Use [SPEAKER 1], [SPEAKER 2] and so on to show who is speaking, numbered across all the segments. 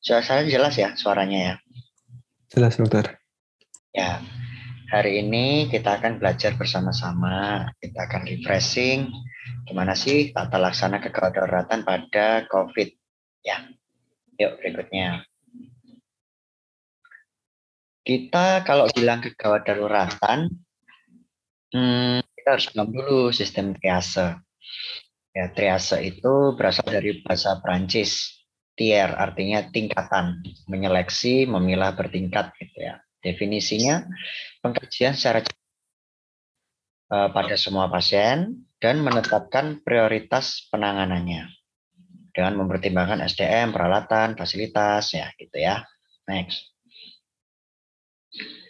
[SPEAKER 1] Saya jelas ya suaranya ya.
[SPEAKER 2] Jelas, dokter.
[SPEAKER 1] Ya, hari ini kita akan belajar bersama-sama. Kita akan refreshing gimana sih tata laksana kedaruratan pada COVID. Ya, yuk berikutnya. Kita kalau bilang kegawat daruratan, kita harus paham dulu sistem triase. Ya, triase itu berasal dari bahasa Prancis. Tier artinya tingkatan, menyeleksi, memilah bertingkat gitu ya. Definisinya pengkajian secara pada semua pasien dan menetapkan prioritas penanganannya dengan mempertimbangkan SDM, peralatan, fasilitas, ya gitu ya. Next.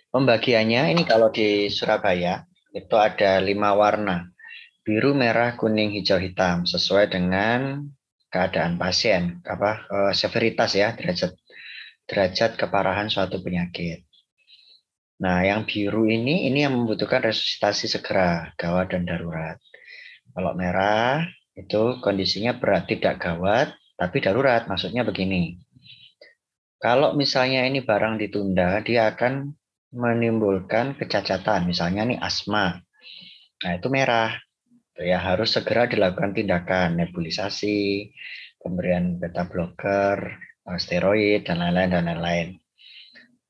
[SPEAKER 1] Pembagiannya ini kalau di Surabaya itu ada 5 warna. Biru, merah, kuning, hijau, hitam sesuai dengan keadaan pasien, severitas ya, derajat keparahan suatu penyakit. Nah, yang biru ini yang membutuhkan resusitasi segera, gawat dan darurat. Kalau merah itu kondisinya berat, tidak gawat, tapi darurat. Maksudnya begini, kalau misalnya ini barang ditunda, dia akan menimbulkan kecacatan. Misalnya nih asma, nah itu merah. Ya harus segera dilakukan tindakan nebulisasi, pemberian beta blocker, steroid dan lain-lain.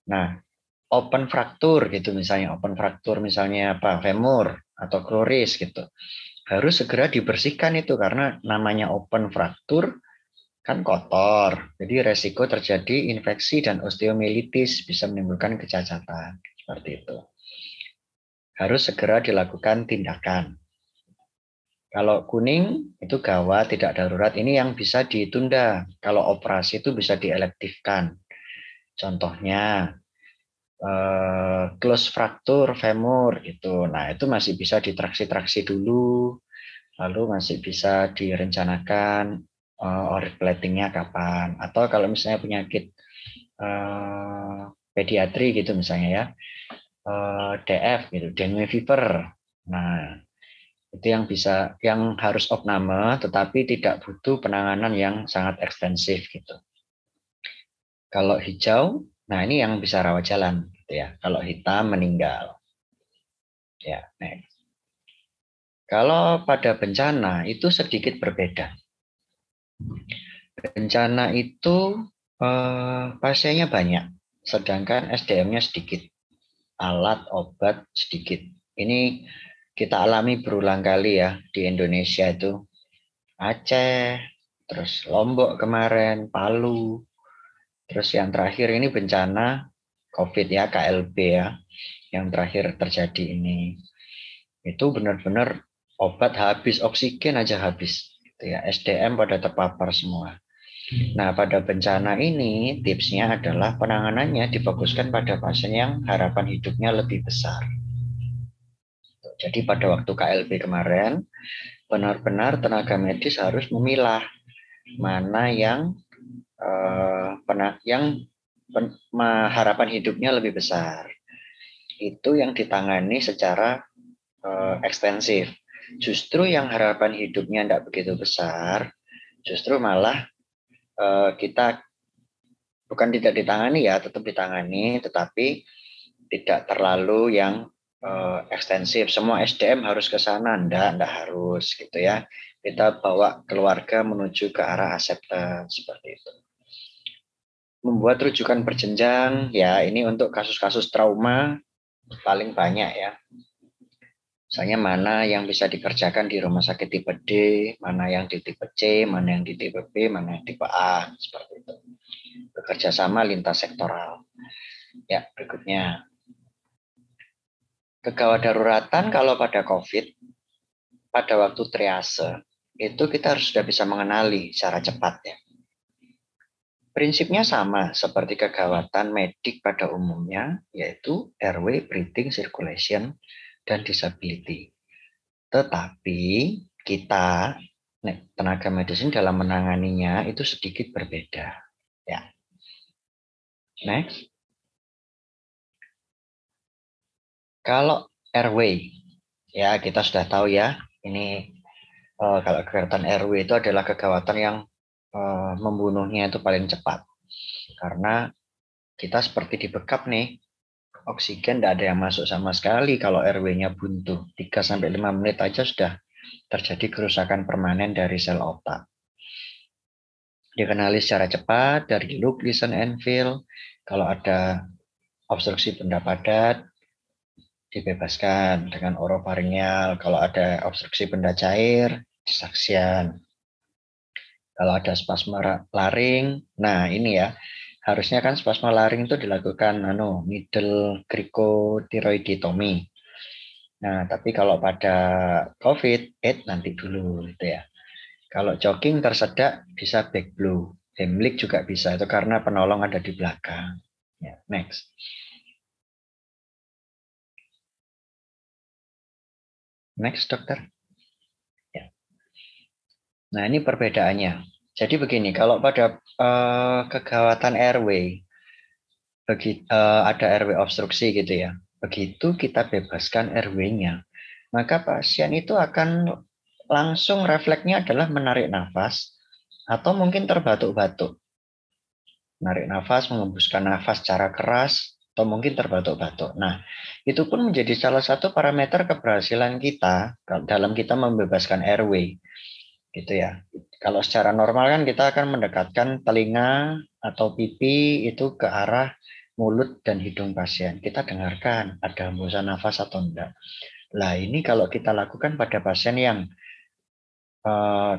[SPEAKER 1] Nah, open fraktur gitu misalnya, misalnya femur atau kroris gitu. Harus segera dibersihkan itu karena namanya open fraktur kan kotor. Jadi resiko terjadi infeksi dan osteomilitis bisa menimbulkan kecacatan seperti itu. Harus segera dilakukan tindakan. Kalau kuning itu gawat tidak darurat, ini yang bisa ditunda. Kalau operasi itu bisa dielektifkan. Contohnya close fracture femur gitu. Nah, itu masih bisa ditraksi-traksi dulu, lalu masih bisa direncanakan platingnya kapan. Atau kalau misalnya penyakit pediatri gitu misalnya ya, DF gitu, dengue fever. Nah, itu yang harus opname tetapi tidak butuh penanganan yang sangat ekstensif gitu. Kalau hijau, nah ini yang bisa rawat jalan gitu ya. Kalau hitam meninggal. Ya, next. Kalau pada bencana itu sedikit berbeda. Bencana itu pasiennya banyak, sedangkan SDM-nya sedikit. Alat, obat sedikit. Ini kita alami berulang kali ya di Indonesia itu. Aceh, terus Lombok kemarin, Palu, terus yang terakhir ini bencana COVID ya, KLB ya, yang terakhir terjadi ini. Itu benar-benar obat habis, oksigen aja habis. Gitu ya. SDM pada terpapar semua. Nah, pada bencana ini tipsnya adalah penanganannya difokuskan pada pasien yang harapan hidupnya lebih besar. Jadi pada waktu KLB kemarin, benar-benar tenaga medis harus memilah mana yang harapan hidupnya lebih besar. Itu yang ditangani secara ekstensif. Justru yang harapan hidupnya tidak begitu besar, justru malah kita bukan tidak ditangani ya, tetap ditangani, tetapi tidak terlalu yang ekstensif. Semua SDM harus ke sana, enggak harus gitu ya. Kita bawa keluarga menuju ke arah acceptance seperti itu. Membuat rujukan berjenjang, ya ini untuk kasus-kasus trauma paling banyak ya. Misalnya mana yang bisa dikerjakan di rumah sakit tipe D, mana yang di tipe C, mana yang di tipe B, mana yang tipe A, seperti itu. Bekerja sama lintas sektoral. Ya, berikutnya. Kegawat daruratan kalau pada COVID, pada waktu triase, itu kita harus sudah bisa mengenali secara cepat ya. Prinsipnya sama seperti kegawatan medik pada umumnya, yaitu airway, breathing, circulation, dan disability. Tetapi kita tenaga medis dalam menanganinya itu sedikit berbeda. Ya. Next. Kalau airway, ya kita sudah tahu ya, ini kalau kegawatan airway itu adalah kegawatan yang membunuhnya itu paling cepat. Karena kita seperti dibekap nih, oksigen tidak ada yang masuk sama sekali kalau RW-nya buntu. 3-5 menit aja sudah terjadi kerusakan permanen dari sel otak. Dikenali secara cepat dari look, listen, and feel. Kalau ada obstruksi benda padat, dibebaskan dengan orofaringeal. Kalau ada obstruksi benda cair, disaksian. Kalau ada spasme laring, nah ini ya, harusnya kan spasme laring itu dilakukan middle cricotiroidotomy. Nah, tapi kalau pada COVID, nanti dulu gitu ya. Kalau jogging tersedak bisa back blow. Heimlich juga bisa, itu karena penolong ada di belakang. Ya, next. Next, dokter. Ya. Nah, ini perbedaannya. Jadi begini, kalau pada kegawatan RW, ada RW obstruksi gitu ya, begitu kita bebaskan RW-nya, maka pasien itu akan langsung refleksnya adalah menarik nafas atau mungkin terbatuk-batuk. Menarik nafas, mengembuskan nafas secara keras, atau mungkin terbatuk-batuk. Nah, itu pun menjadi salah satu parameter keberhasilan kita dalam kita membebaskan airway. Gitu ya. Kalau secara normal kan kita akan mendekatkan telinga atau pipi itu ke arah mulut dan hidung pasien. Kita dengarkan ada hembusan nafas atau enggak. Nah, ini kalau kita lakukan pada pasien yang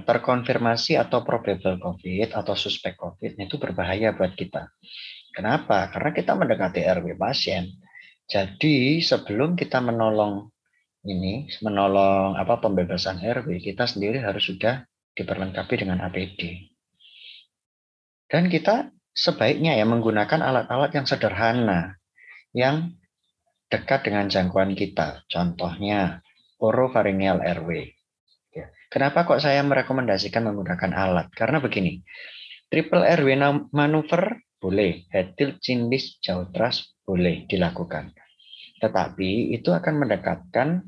[SPEAKER 1] terkonfirmasi atau probable COVID atau suspek COVID, itu berbahaya buat kita. Kenapa? Karena kita mendekati RW pasien. Jadi sebelum kita menolong pembebasan RW, kita sendiri harus sudah diperlengkapi dengan APD. Dan kita sebaiknya ya menggunakan alat-alat yang sederhana, yang dekat dengan jangkauan kita. Contohnya oropharyngeal airway. Kenapa kok saya merekomendasikan menggunakan alat? Karena begini, triple airway manuver boleh, head tilt, chin lift, jaw thrust boleh dilakukan. Tetapi itu akan mendekatkan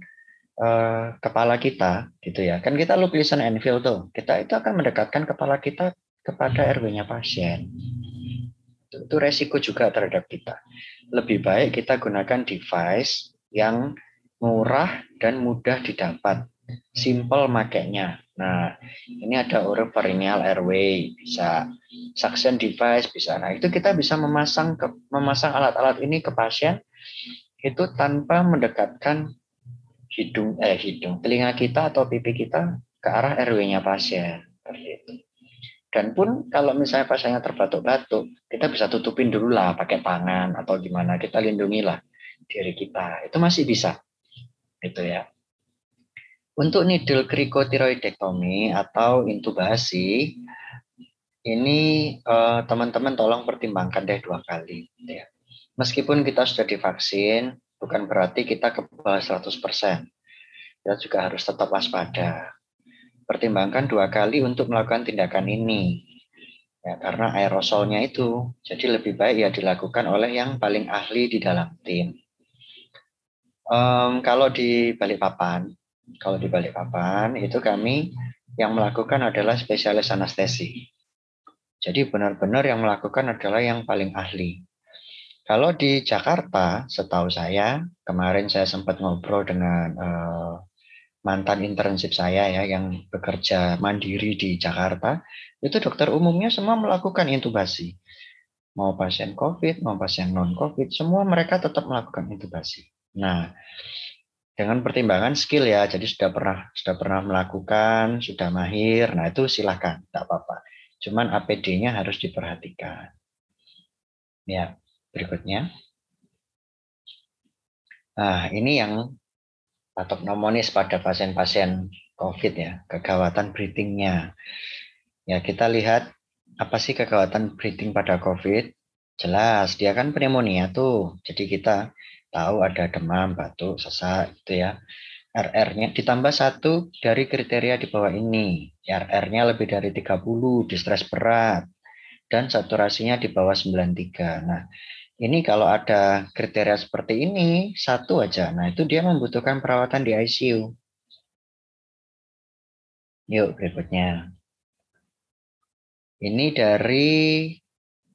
[SPEAKER 1] kepala kita, gitu ya. Kan kita look, listen, and feel tuh. Kita itu akan mendekatkan kepala kita kepada RW-nya pasien. Itu resiko juga terhadap kita. Lebih baik kita gunakan device yang murah dan mudah didapat. Simple makainya. Nah, ini ada oropharyngeal airway, bisa suction device, bisa. Nah, itu kita bisa memasang alat-alat ini ke pasien itu tanpa mendekatkan telinga kita atau pipi kita ke arah RW-nya pasien. Seperti itu. Dan pun kalau misalnya pasiennya terbatuk-batuk, kita bisa tutupin dulu lah pakai tangan atau gimana, kita lindungilah diri kita. Itu masih bisa. Gitu ya. Untuk needle cricotiroidectomy atau intubasi, ini teman-teman tolong pertimbangkan deh 2 kali. Ya. Meskipun kita sudah divaksin, bukan berarti kita kebal 100%. Kita juga harus tetap waspada. Pertimbangkan 2 kali untuk melakukan tindakan ini. Ya, karena aerosolnya itu, jadi lebih baik ya dilakukan oleh yang paling ahli di dalam tim. Kalau di Balikpapan itu kami yang melakukan adalah spesialis anestesi. Jadi benar-benar yang melakukan adalah yang paling ahli. Kalau di Jakarta, setahu saya, kemarin saya sempat ngobrol dengan mantan internship saya ya yang bekerja mandiri di Jakarta, itu dokter umumnya semua melakukan intubasi. Mau pasien COVID, mau pasien non-COVID, semua mereka tetap melakukan intubasi. Nah, dengan pertimbangan skill ya, jadi sudah pernah melakukan, sudah mahir, nah itu silakan, tak apa-apa. Cuman APD-nya harus diperhatikan. Ya, berikutnya. Nah, ini yang patognomonis pada pasien-pasien COVID ya, kegawatan breathing-nya. Ya, kita lihat apa sih kegawatan breathing pada COVID? Jelas, dia kan pneumonia tuh. Jadi kita tahu ada demam, batuk, sesak gitu ya. RR-nya ditambah 1 dari kriteria di bawah ini. RR-nya lebih dari 30, distres berat, dan saturasinya di bawah 93. Nah, ini kalau ada kriteria seperti ini, 1 aja. Nah, itu dia membutuhkan perawatan di ICU. Yuk, berikutnya. Ini dari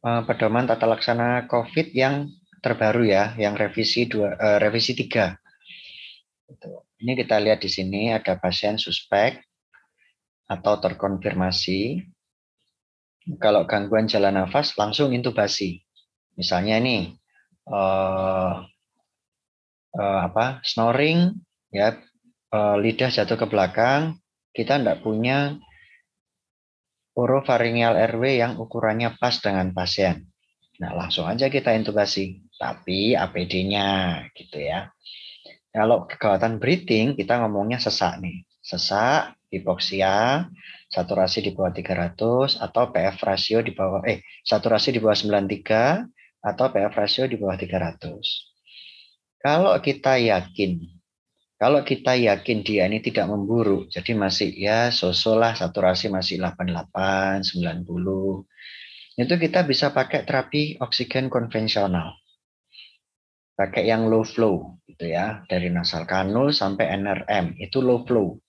[SPEAKER 1] pedoman tata laksana COVID yang terbaru ya, yang revisi 3. Ini kita lihat di sini ada pasien suspek atau terkonfirmasi. Kalau gangguan jalan nafas langsung intubasi. Misalnya nih snoring ya, lidah jatuh ke belakang, kita tidak punya orofaringeal airway yang ukurannya pas dengan pasien. Nah, langsung aja kita intubasi, tapi APD-nya gitu ya. Kalau kegawatan breathing, kita ngomongnya sesak nih. Sesak, hipoksia, saturasi di bawah 300 atau PF rasio di bawah saturasi di bawah 93 atau PF rasio di bawah 300. Kalau kita yakin dia ini tidak memburuk, jadi masih ya so-so lah, saturasi masih 88, 90, itu kita bisa pakai terapi oksigen konvensional. Pakai yang low flow gitu ya, dari nasal kanul sampai NRM, itu low flow.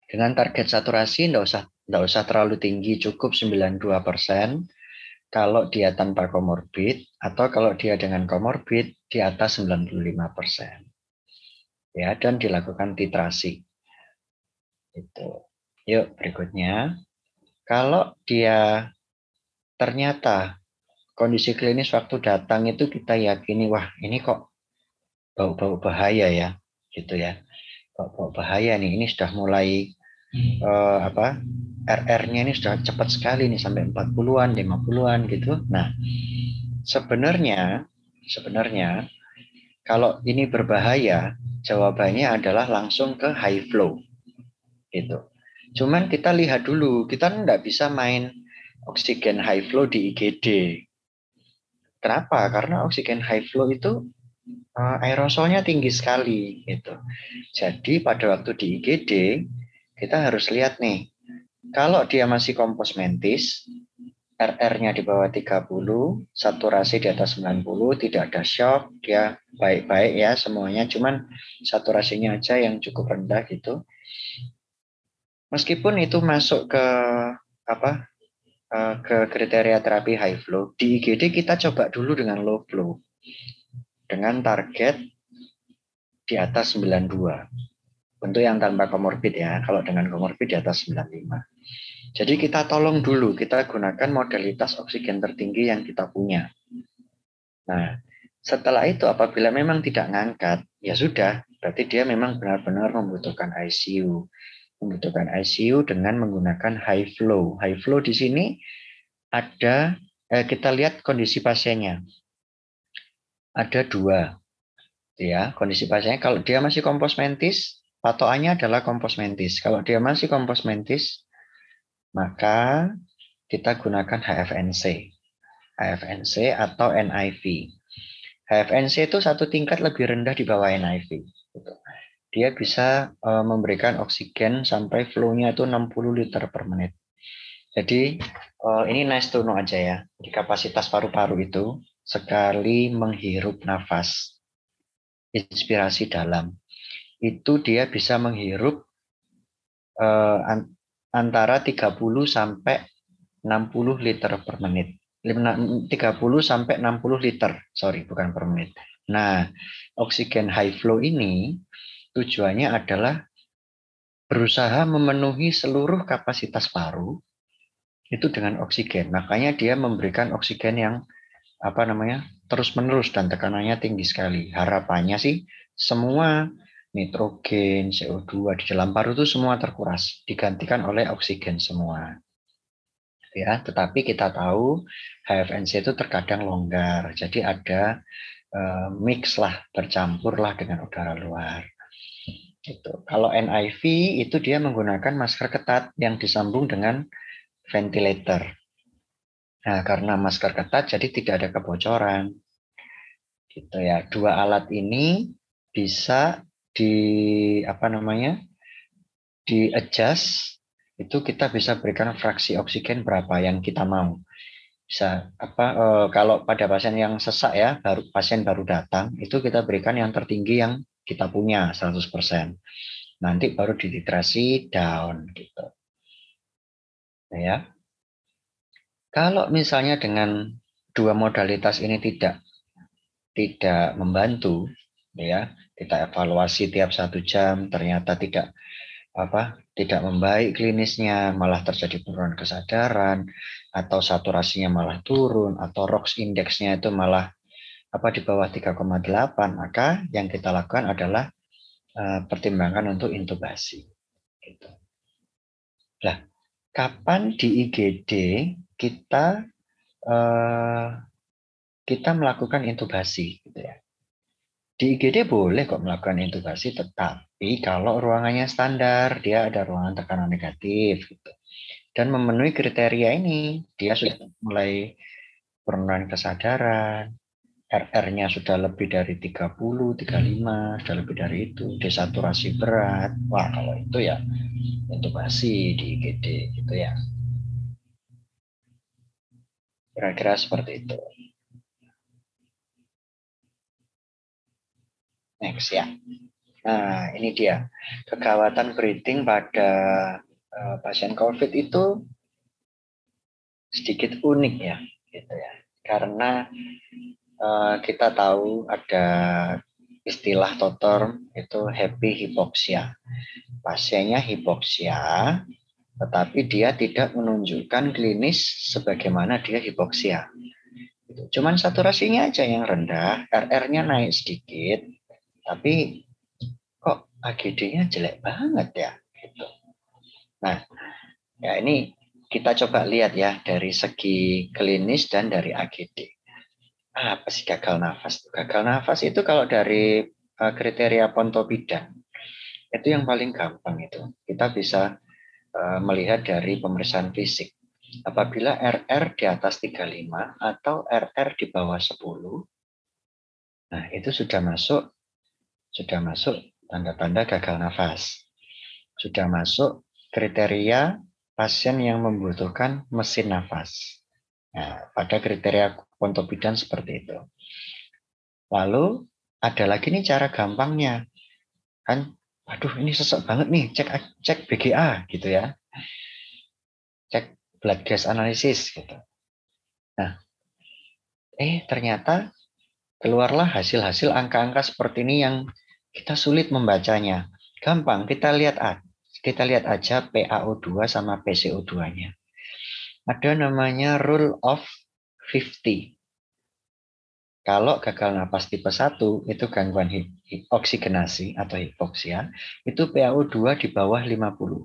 [SPEAKER 1] Dengan target saturasi enggak usah terlalu tinggi, cukup 92%. Kalau dia tanpa komorbid atau kalau dia dengan komorbid di atas 95%. Ya, dan dilakukan titrasi. Itu. Yuk, berikutnya. Kalau dia ternyata kondisi klinis waktu datang itu kita yakini, wah ini kok bau-bau bahaya ya, gitu ya. Bau-bau bahaya nih, ini sudah mulai RR-nya ini sudah cepat sekali nih sampai 40-an, 50-an gitu. Nah, sebenarnya kalau ini berbahaya, jawabannya adalah langsung ke high flow. Gitu. Cuman kita lihat dulu, kita nggak bisa main oksigen high flow di IGD. Kenapa? Karena oksigen high flow itu aerosolnya tinggi sekali. Gitu. Jadi pada waktu di IGD, kita harus lihat nih, kalau dia masih kompos mentis, RR-nya di bawah 30, saturasi di atas 90, tidak ada shock, dia baik-baik ya semuanya, cuman saturasinya aja yang cukup rendah gitu. Meskipun itu masuk ke ke kriteria terapi high flow, di IGD kita coba dulu dengan low flow dengan target di atas 92. Untuk yang tanpa komorbid ya, kalau dengan komorbid di atas 95. Jadi kita tolong dulu, kita gunakan modalitas oksigen tertinggi yang kita punya. Nah, setelah itu apabila memang tidak ngangkat, ya sudah, berarti dia memang benar-benar membutuhkan ICU. Membutuhkan ICU dengan menggunakan high flow. High flow di sini ada, kita lihat kondisi pasiennya. Ada 2. Ya, kondisi pasiennya kalau dia masih kompos mentis, patokannya adalah kompos mentis. Kalau dia masih kompos mentis, maka kita gunakan HFNC. HFNC atau NIV. HFNC itu satu tingkat lebih rendah di bawah NIV. Dia bisa memberikan oksigen sampai flow-nya itu 60 liter per menit. Jadi ini nice to know aja ya. Di kapasitas paru-paru itu sekali menghirup nafas, inspirasi dalam, itu dia bisa menghirup antara 30 sampai 60 liter per menit. 30 sampai 60 liter, sorry bukan per menit. Nah, oksigen high flow ini tujuannya adalah berusaha memenuhi seluruh kapasitas paru itu dengan oksigen. Makanya dia memberikan oksigen yang terus-menerus dan tekanannya tinggi sekali. Harapannya sih semua nitrogen, CO2 di dalam paru itu semua terkuras, digantikan oleh oksigen semua. Ya, tetapi kita tahu HFNC itu terkadang longgar, jadi ada mix lah, bercampur lah dengan udara luar. Gitu. Kalau NIV itu dia menggunakan masker ketat yang disambung dengan ventilator. Nah, karena masker ketat jadi tidak ada kebocoran. Gitu ya. 2 alat ini bisa di adjust, itu kita bisa berikan fraksi oksigen berapa yang kita mau. Bisa kalau pada pasien yang sesak ya, pasien baru datang, itu kita berikan yang tertinggi yang kita punya 100%. Nanti baru dititrasi down gitu. Ya. Kalau misalnya dengan dua modalitas ini tidak membantu, ya, kita evaluasi tiap 1 jam, ternyata tidak membaik klinisnya, malah terjadi penurunan kesadaran, atau saturasinya malah turun, atau ROX indeksnya itu malah di bawah 3,8, maka yang kita lakukan adalah pertimbangan untuk intubasi. Gitu. Nah, kapan di IGD kita melakukan intubasi? Gitu ya. Di IGD boleh kok melakukan intubasi, tetapi kalau ruangannya standar, dia ada ruangan tekanan negatif, gitu, dan memenuhi kriteria ini, dia sudah mulai penurunan kesadaran, RR-nya sudah lebih dari 30, 35, sudah lebih dari itu, desaturasi berat. Wah, kalau itu ya intubasi di IGD gitu ya. Kira-kira seperti itu. Next ya. Nah, ini dia. Kegawatan breathing pada pasien COVID itu sedikit unik ya, gitu ya. Karena kita tahu ada istilah totor itu happy hypoxia. Pasiennya hipoksia, tetapi dia tidak menunjukkan klinis sebagaimana dia hipoksia. Cuman saturasinya aja yang rendah, RR-nya naik sedikit, tapi kok AGD-nya jelek banget ya. Gitu. Nah, ya ini kita coba lihat ya dari segi klinis dan dari AGD. Apa sih gagal nafas? Gagal nafas itu kalau dari kriteria Pontoppidan, itu yang paling gampang itu. Kita bisa melihat dari pemeriksaan fisik. Apabila RR di atas 35 atau RR di bawah 10, nah itu sudah masuk tanda-tanda gagal nafas. Sudah masuk kriteria pasien yang membutuhkan mesin nafas. Nah, pada kriteria Pontoppidan seperti itu. Lalu ada lagi nih cara gampangnya. Kan, aduh ini sesek banget nih, cek BGA gitu ya. Cek blood gas analysis gitu. Nah, ternyata keluarlah hasil-hasil angka-angka seperti ini yang kita sulit membacanya. Gampang, kita lihat aja PaO2 sama PCO2-nya. Ada namanya rule of 50. Kalau gagal napas tipe 1 itu gangguan oksigenasi atau hipoksia, itu PaO2 di bawah 50.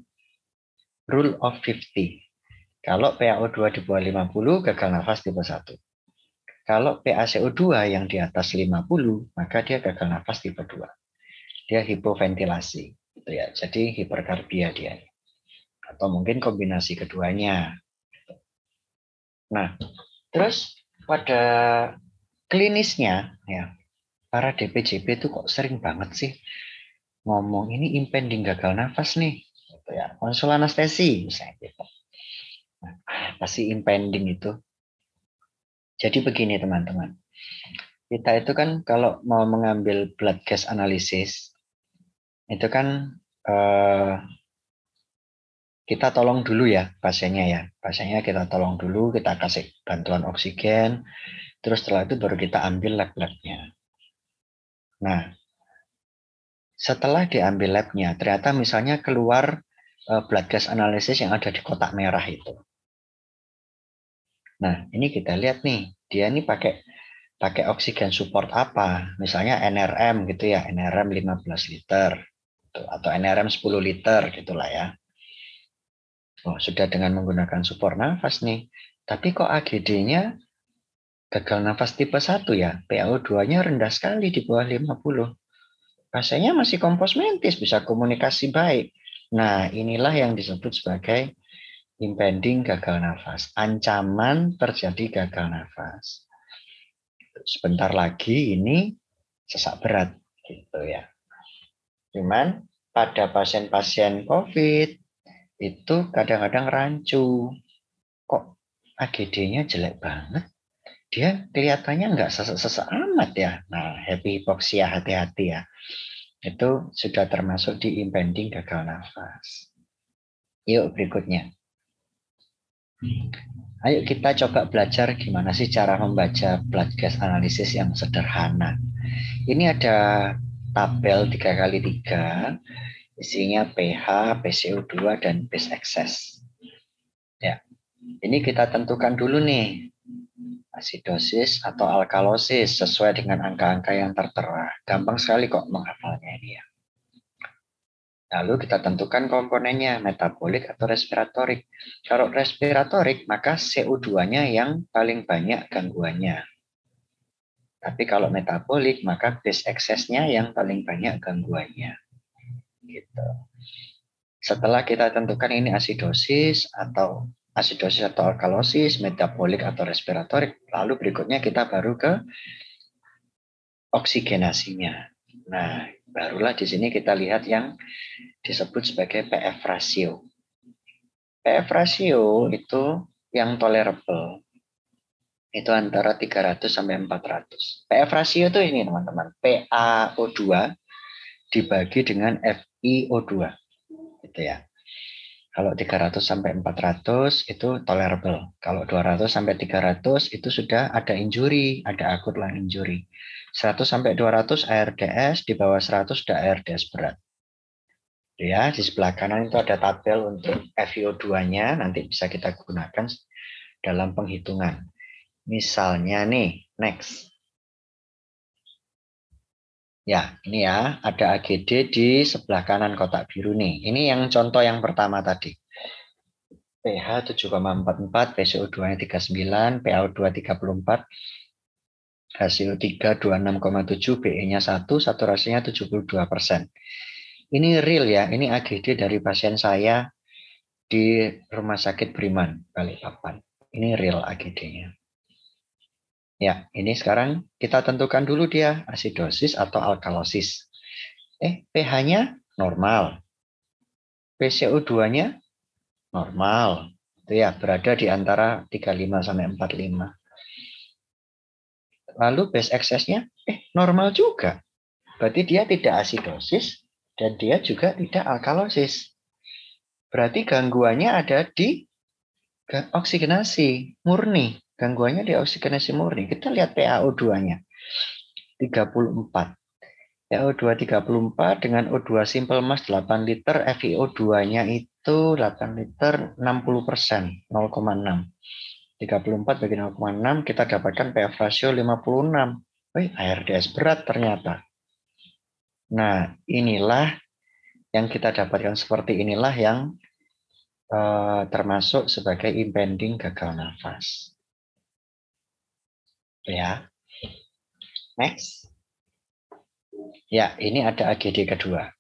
[SPEAKER 1] Rule of 50. Kalau PaO2 di bawah 50, gagal nafas tipe 1. Kalau PaCO2 yang di atas 50, maka dia gagal nafas tipe 2. Dia hipoventilasi. Gitu ya. Jadi hiperkarbia dia. Atau mungkin kombinasi keduanya. Nah, terus pada klinisnya, ya, para DPJP itu kok sering banget sih ngomong ini impending gagal nafas nih. Gitu ya. Konsul anestesi, misalnya gitu. Nah, apa sih impending itu? Jadi begini teman-teman. Kita itu kan kalau mau mengambil blood gas analysis, itu kan kita tolong dulu ya pasiennya ya. Pasiennya kita tolong dulu, kita kasih bantuan oksigen, terus setelah itu baru kita ambil lab-labnya. Nah, setelah diambil labnya, ternyata misalnya keluar blood gas analysis yang ada di kotak merah itu. Nah, ini kita lihat nih, dia ini pakai oksigen support apa? Misalnya NRM gitu ya, NRM 15 liter atau NRM 10 liter gitulah ya. Oh, sudah dengan menggunakan support nafas nih. Tapi kok AGD-nya gagal nafas tipe 1 ya? PaO2-nya rendah sekali di bawah 50. Pasiennya masih kompos mentis, bisa komunikasi baik. Nah, inilah yang disebut sebagai impending gagal nafas. Ancaman terjadi gagal nafas. Sebentar lagi ini sesak berat gitu ya. Cuman pada pasien-pasien COVID itu kadang-kadang rancu. Kok AGD-nya jelek banget? Dia kelihatannya nggak sesek-sesek amat ya. Nah, happy hypoxia, hati-hati ya. Itu sudah termasuk di impending gagal nafas. Yuk berikutnya. Ayo kita coba belajar gimana sih cara membaca blood gas analisis yang sederhana. Ini ada tabel 3x3, isinya pH, PCO2, dan base excess. Ya, ini kita tentukan dulu nih, asidosis atau alkalosis sesuai dengan angka-angka yang tertera. Gampang sekali kok menghafalnya ini ya. Lalu kita tentukan komponennya, metabolik atau respiratorik. Kalau respiratorik, maka CO2-nya yang paling banyak gangguannya. Tapi kalau metabolik, maka base excess-nya yang paling banyak gangguannya. Gitu. Setelah kita tentukan ini asidosis atau alkalosis, metabolik atau respiratorik, lalu berikutnya kita baru ke oksigenasinya. Nah, barulah di sini kita lihat yang disebut sebagai PF ratio. PF ratio itu yang tolerable. Itu antara 300 sampai 400. PF ratio itu ini teman-teman. PaO2 dibagi dengan FiO2. Gitu ya. Kalau 300 sampai 400 itu tolerable. Kalau 200 sampai 300 itu sudah ada injury, ada akut lung injury. 100 sampai 200 ARDS, di bawah 100 sudah ARDS berat. Ya, di sebelah kanan itu ada tabel untuk FiO2-nya, nanti bisa kita gunakan dalam penghitungan. Misalnya nih, next. Ya, ini ya, ada AGD di sebelah kanan kotak biru nih. Ini yang contoh yang pertama tadi. pH 7,44, PCO2-nya 39, PaO2 34, HCO3 26,7, BE-nya 1, saturasinya 72%. Ini real ya, ini AGD dari pasien saya di Rumah Sakit Beriman, Balikpapan. Ini real AGD-nya. Ya, ini sekarang kita tentukan dulu dia asidosis atau alkalosis. pH-nya normal. PCO2-nya normal. Itu ya, berada di antara 35 sampai 45. Lalu base excess-nya normal juga. Berarti dia tidak asidosis dan dia juga tidak alkalosis. Berarti gangguannya ada di oksigenasi murni. Gangguannya di oksigenasi murni. Kita lihat PaO2-nya. 34. PaO2 34 dengan O2 simple mass 8 liter, FiO2-nya itu 8 liter 60%, 0,6. 34 bagi 0,6 kita dapatkan PF ratio 56. ARDS berat ternyata. Nah, inilah yang kita dapatkan seperti inilah yang termasuk sebagai impending gagal nafas. Ya. Next. Ya, ini ada AGD kedua.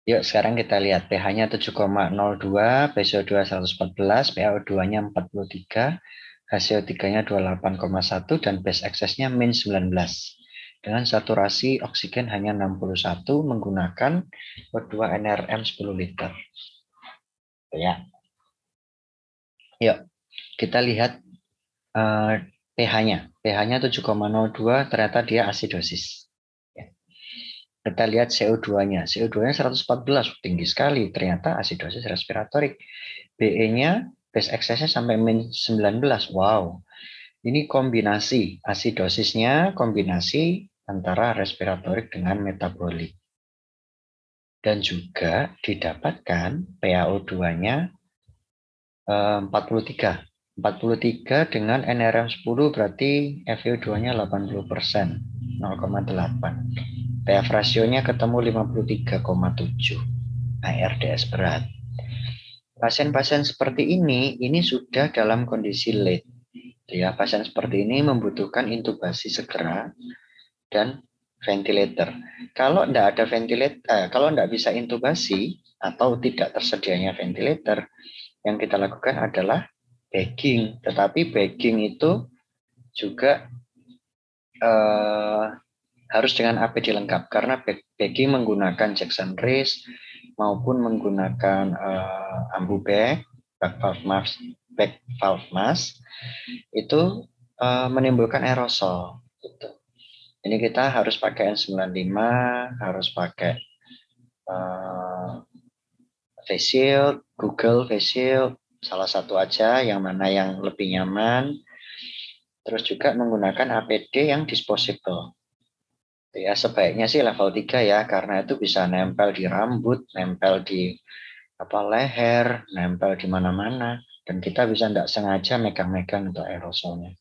[SPEAKER 1] Yuk, sekarang kita lihat pH-nya 7,02, PCO2 114, PaO2-nya 43, HCO3-nya 28,1 dan base excess-nya min 19. Dengan saturasi oksigen hanya 61 menggunakan O2 NRM 10 liter. Ya. Yuk, kita lihat pH-nya. pH-nya 7,02, ternyata dia asidosis. Ya. Kita lihat CO2-nya. CO2-nya 114, tinggi sekali. Ternyata asidosis respiratorik. BE-nya, base excess-nya sampai min 19. Wow. Ini kombinasi. Asidosisnya kombinasi antara respiratorik dengan metabolik. Dan juga didapatkan PaO2-nya 43. 43 dengan NRM 10 berarti FiO2-nya 80%, 0,8. PF rasionya ketemu 53,7. ARDS berat. Pasien-pasien seperti ini sudah dalam kondisi late. Ya, pasien seperti ini membutuhkan intubasi segera dan ventilator. Kalau tidak ada ventilator, kalau tidak bisa intubasi atau tidak tersedianya ventilator, yang kita lakukan adalah bagging. Tetapi bagging itu juga harus dengan APD lengkap karena bagging menggunakan Jackson Race maupun menggunakan ambu bag, back valve mask itu menimbulkan aerosol. Gitu. Ini kita harus pakai N95, harus pakai face shield, Google face shield, salah satu aja, yang mana yang lebih nyaman. Terus juga menggunakan APD yang disposable. Ya, sebaiknya sih level 3 ya, karena itu bisa nempel di rambut, nempel di leher, nempel di mana-mana, dan kita bisa tidak sengaja megang-megang untuk aerosolnya.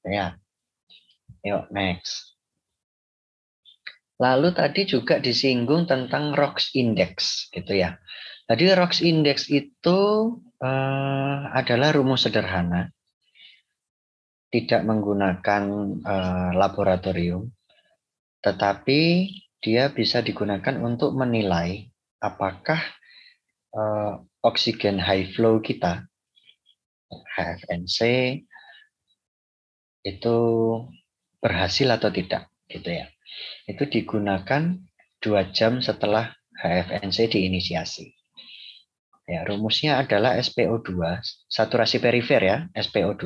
[SPEAKER 1] Ya, yuk next. Lalu tadi juga disinggung tentang ROX Index, gitu ya. Jadi ROX Index itu adalah rumus sederhana, tidak menggunakan laboratorium, tetapi dia bisa digunakan untuk menilai apakah oksigen high flow kita, HFNC, itu berhasil atau tidak, gitu ya. Itu digunakan 2 jam setelah HFNC diinisiasi. Ya, rumusnya adalah SPO2, saturasi perifer ya, SPO2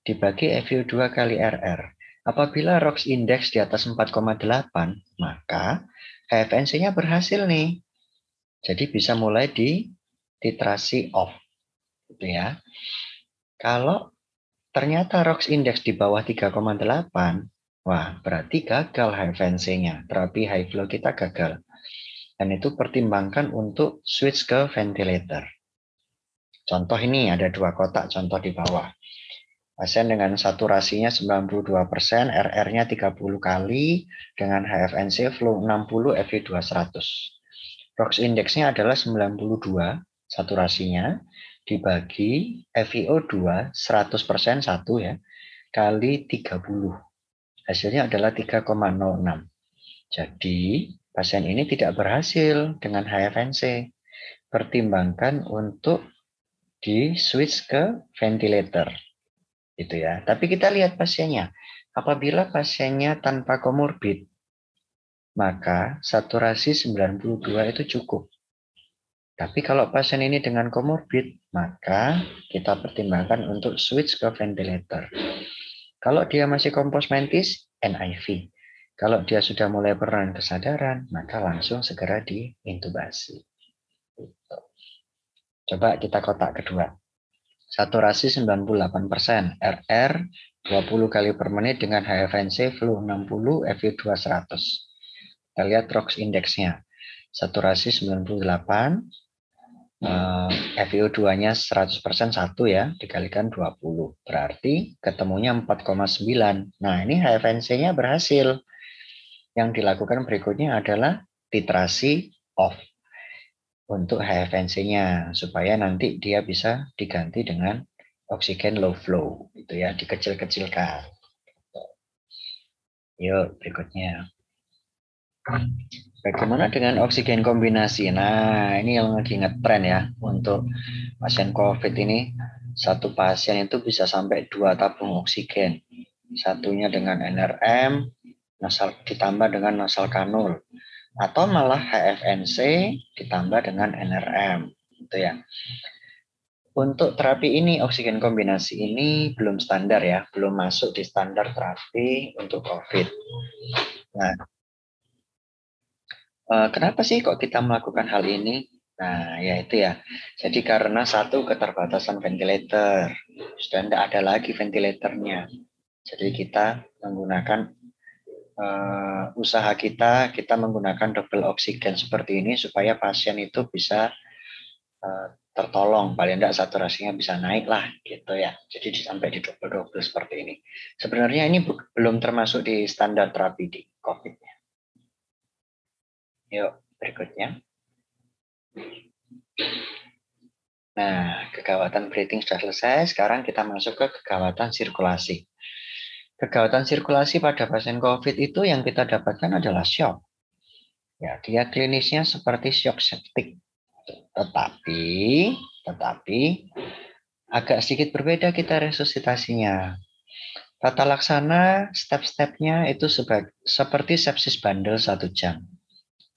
[SPEAKER 1] dibagi FiO2 kali RR. Apabila ROX index di atas 4,8, maka HFNC-nya berhasil nih. Jadi bisa mulai di titrasi off, gitu ya. Kalau ternyata ROX index di bawah 3,8, wah berarti gagal HFNC-nya. Terapi high flow kita gagal. Dan itu pertimbangkan untuk switch ke ventilator. Contoh ini ada 2 kotak contoh di bawah. Pasien dengan saturasinya 92%, RR-nya 30 kali, dengan HFNC flow 60, FiO2 100. ROX indeksnya adalah 92 saturasinya, dibagi FiO2 100% 1 ya, kali 30. Hasilnya adalah 3,06. Jadi, pasien ini tidak berhasil dengan HFNC. Pertimbangkan untuk di switch ke ventilator. Gitu ya. Tapi kita lihat pasiennya. Apabila pasiennya tanpa komorbid, maka saturasi 92 itu cukup. Tapi kalau pasien ini dengan komorbid, maka kita pertimbangkan untuk switch ke ventilator. Kalau dia masih kompos mentis, NIV. Kalau dia sudah mulai penurunan kesadaran, maka langsung segera diintubasi. Coba kita kotak kedua. Saturasi 98%, RR 20 kali per menit dengan HFNC flow 60, FiO2 100. Kita lihat ROX indeksnya. Saturasi 98, FiO2-nya 100% 1 ya, dikalikan 20. Berarti ketemunya 4,9. Nah, ini HFNC-nya berhasil. Yang dilakukan berikutnya adalah titrasi off untuk HFNC-nya, supaya nanti dia bisa diganti dengan oksigen low flow, gitu ya, dikecil-kecilkan. Yuk, berikutnya. Bagaimana dengan oksigen kombinasi? Nah, ini yang lagi ngetren ya untuk pasien COVID ini. Satu pasien itu bisa sampai 2 tabung oksigen. Satunya dengan NRM, ditambah dengan nasal kanul. Atau malah HFNC ditambah dengan NRM. Gitu ya. Untuk terapi ini, oksigen kombinasi ini belum standar ya, belum masuk di standar terapi untuk COVID. Nah, kenapa sih kok kita melakukan hal ini? Nah, ya itu ya. Jadi karena satu, keterbatasan ventilator. Sudah tidak ada lagi ventilatornya. Jadi kita menggunakan usaha kita menggunakan double oksigen seperti ini supaya pasien itu bisa tertolong, paling tidak saturasinya bisa naik lah gitu ya. Jadi sampai di double seperti ini. Sebenarnya ini belum termasuk di standar terapi di COVID. Yuk berikutnya. Nah, kegawatan breathing sudah selesai. Sekarang kita masuk ke kegawatan sirkulasi. Kegawatan sirkulasi pada pasien COVID itu yang kita dapatkan adalah shock. Ya, dia klinisnya seperti shock septic. Tetapi agak sedikit berbeda kita resusitasinya. Tata laksana step-stepnya itu seperti sepsis bandel 1 jam.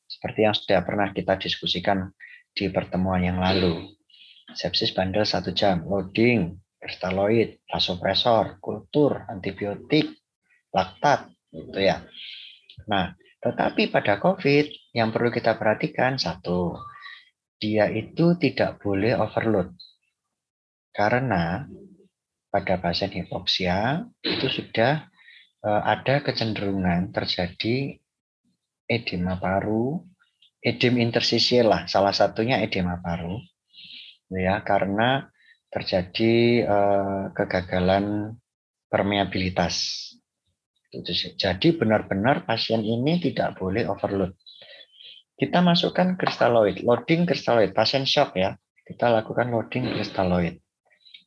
[SPEAKER 1] Seperti yang sudah pernah kita diskusikan di pertemuan yang lalu. Sepsis bandel 1 jam, loading, kristaloid, vasopresor, kultur, antibiotik, laktat, gitu ya. Nah, tetapi pada COVID yang perlu kita perhatikan, satu, dia itu tidak boleh overload. Karena pada pasien hipoksia itu sudah ada kecenderungan terjadi edema paru, edem interstisial lah, salah satunya edema paru, ya karena terjadi kegagalan permeabilitas. Jadi benar-benar pasien ini tidak boleh overload. Kita masukkan kristaloid, loading kristaloid, pasien shock ya. Kita lakukan loading kristaloid.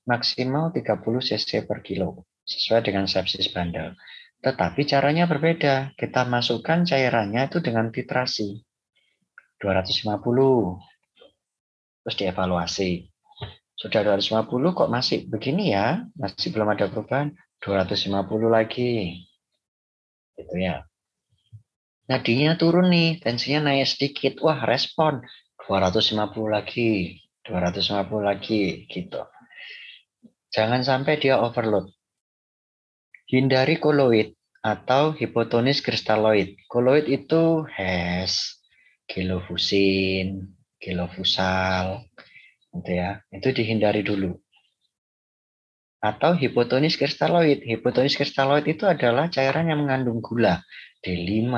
[SPEAKER 1] Maksimal 30 cc per kilo, sesuai dengan sepsis bandel. Tetapi caranya berbeda. Kita masukkan cairannya itu dengan titrasi. 250. Terus dievaluasi. Sudah 250 kok masih begini ya? Masih belum ada perubahan. 250 lagi. Gitu ya. Nadinya turun nih, tensinya naik sedikit. Wah, respon. 250 lagi. 250 lagi gitu. Jangan sampai dia overload. Hindari koloid atau hipotonis kristaloid. Koloid itu HES, kilofusin, kilofusal, gitu ya. Itu dihindari dulu. Atau hipotonis kristaloid. Hipotonis kristaloid itu adalah cairan yang mengandung gula. D5,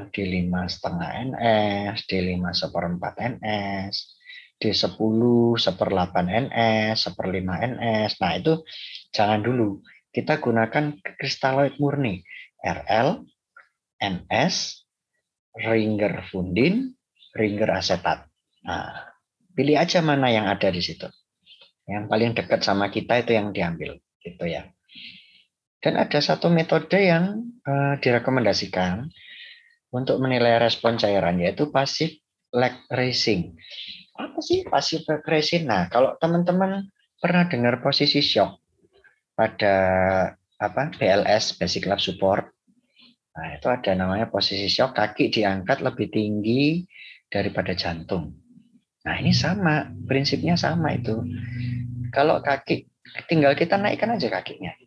[SPEAKER 1] D5 setengah NS, D5 seperempat NS, D10 seperlapan NS, seperlima NS. Nah itu jangan dulu. Kita gunakan kristaloid murni. RL, NS, Ringer Fundin, Ringer asetat. Nah, pilih aja mana yang ada di situ. Yang paling dekat sama kita itu yang diambil, gitu ya. Dan ada satu metode yang direkomendasikan untuk menilai respon cairan, yaitu passive leg raising. Apa sih passive leg raising? Nah, kalau teman-teman pernah dengar posisi shock pada BLS, basic life support, nah itu ada namanya posisi shock, kaki diangkat lebih tinggi daripada jantung. Nah ini sama, prinsipnya sama itu. Kalau kaki, tinggal kita naikkan aja kakinya.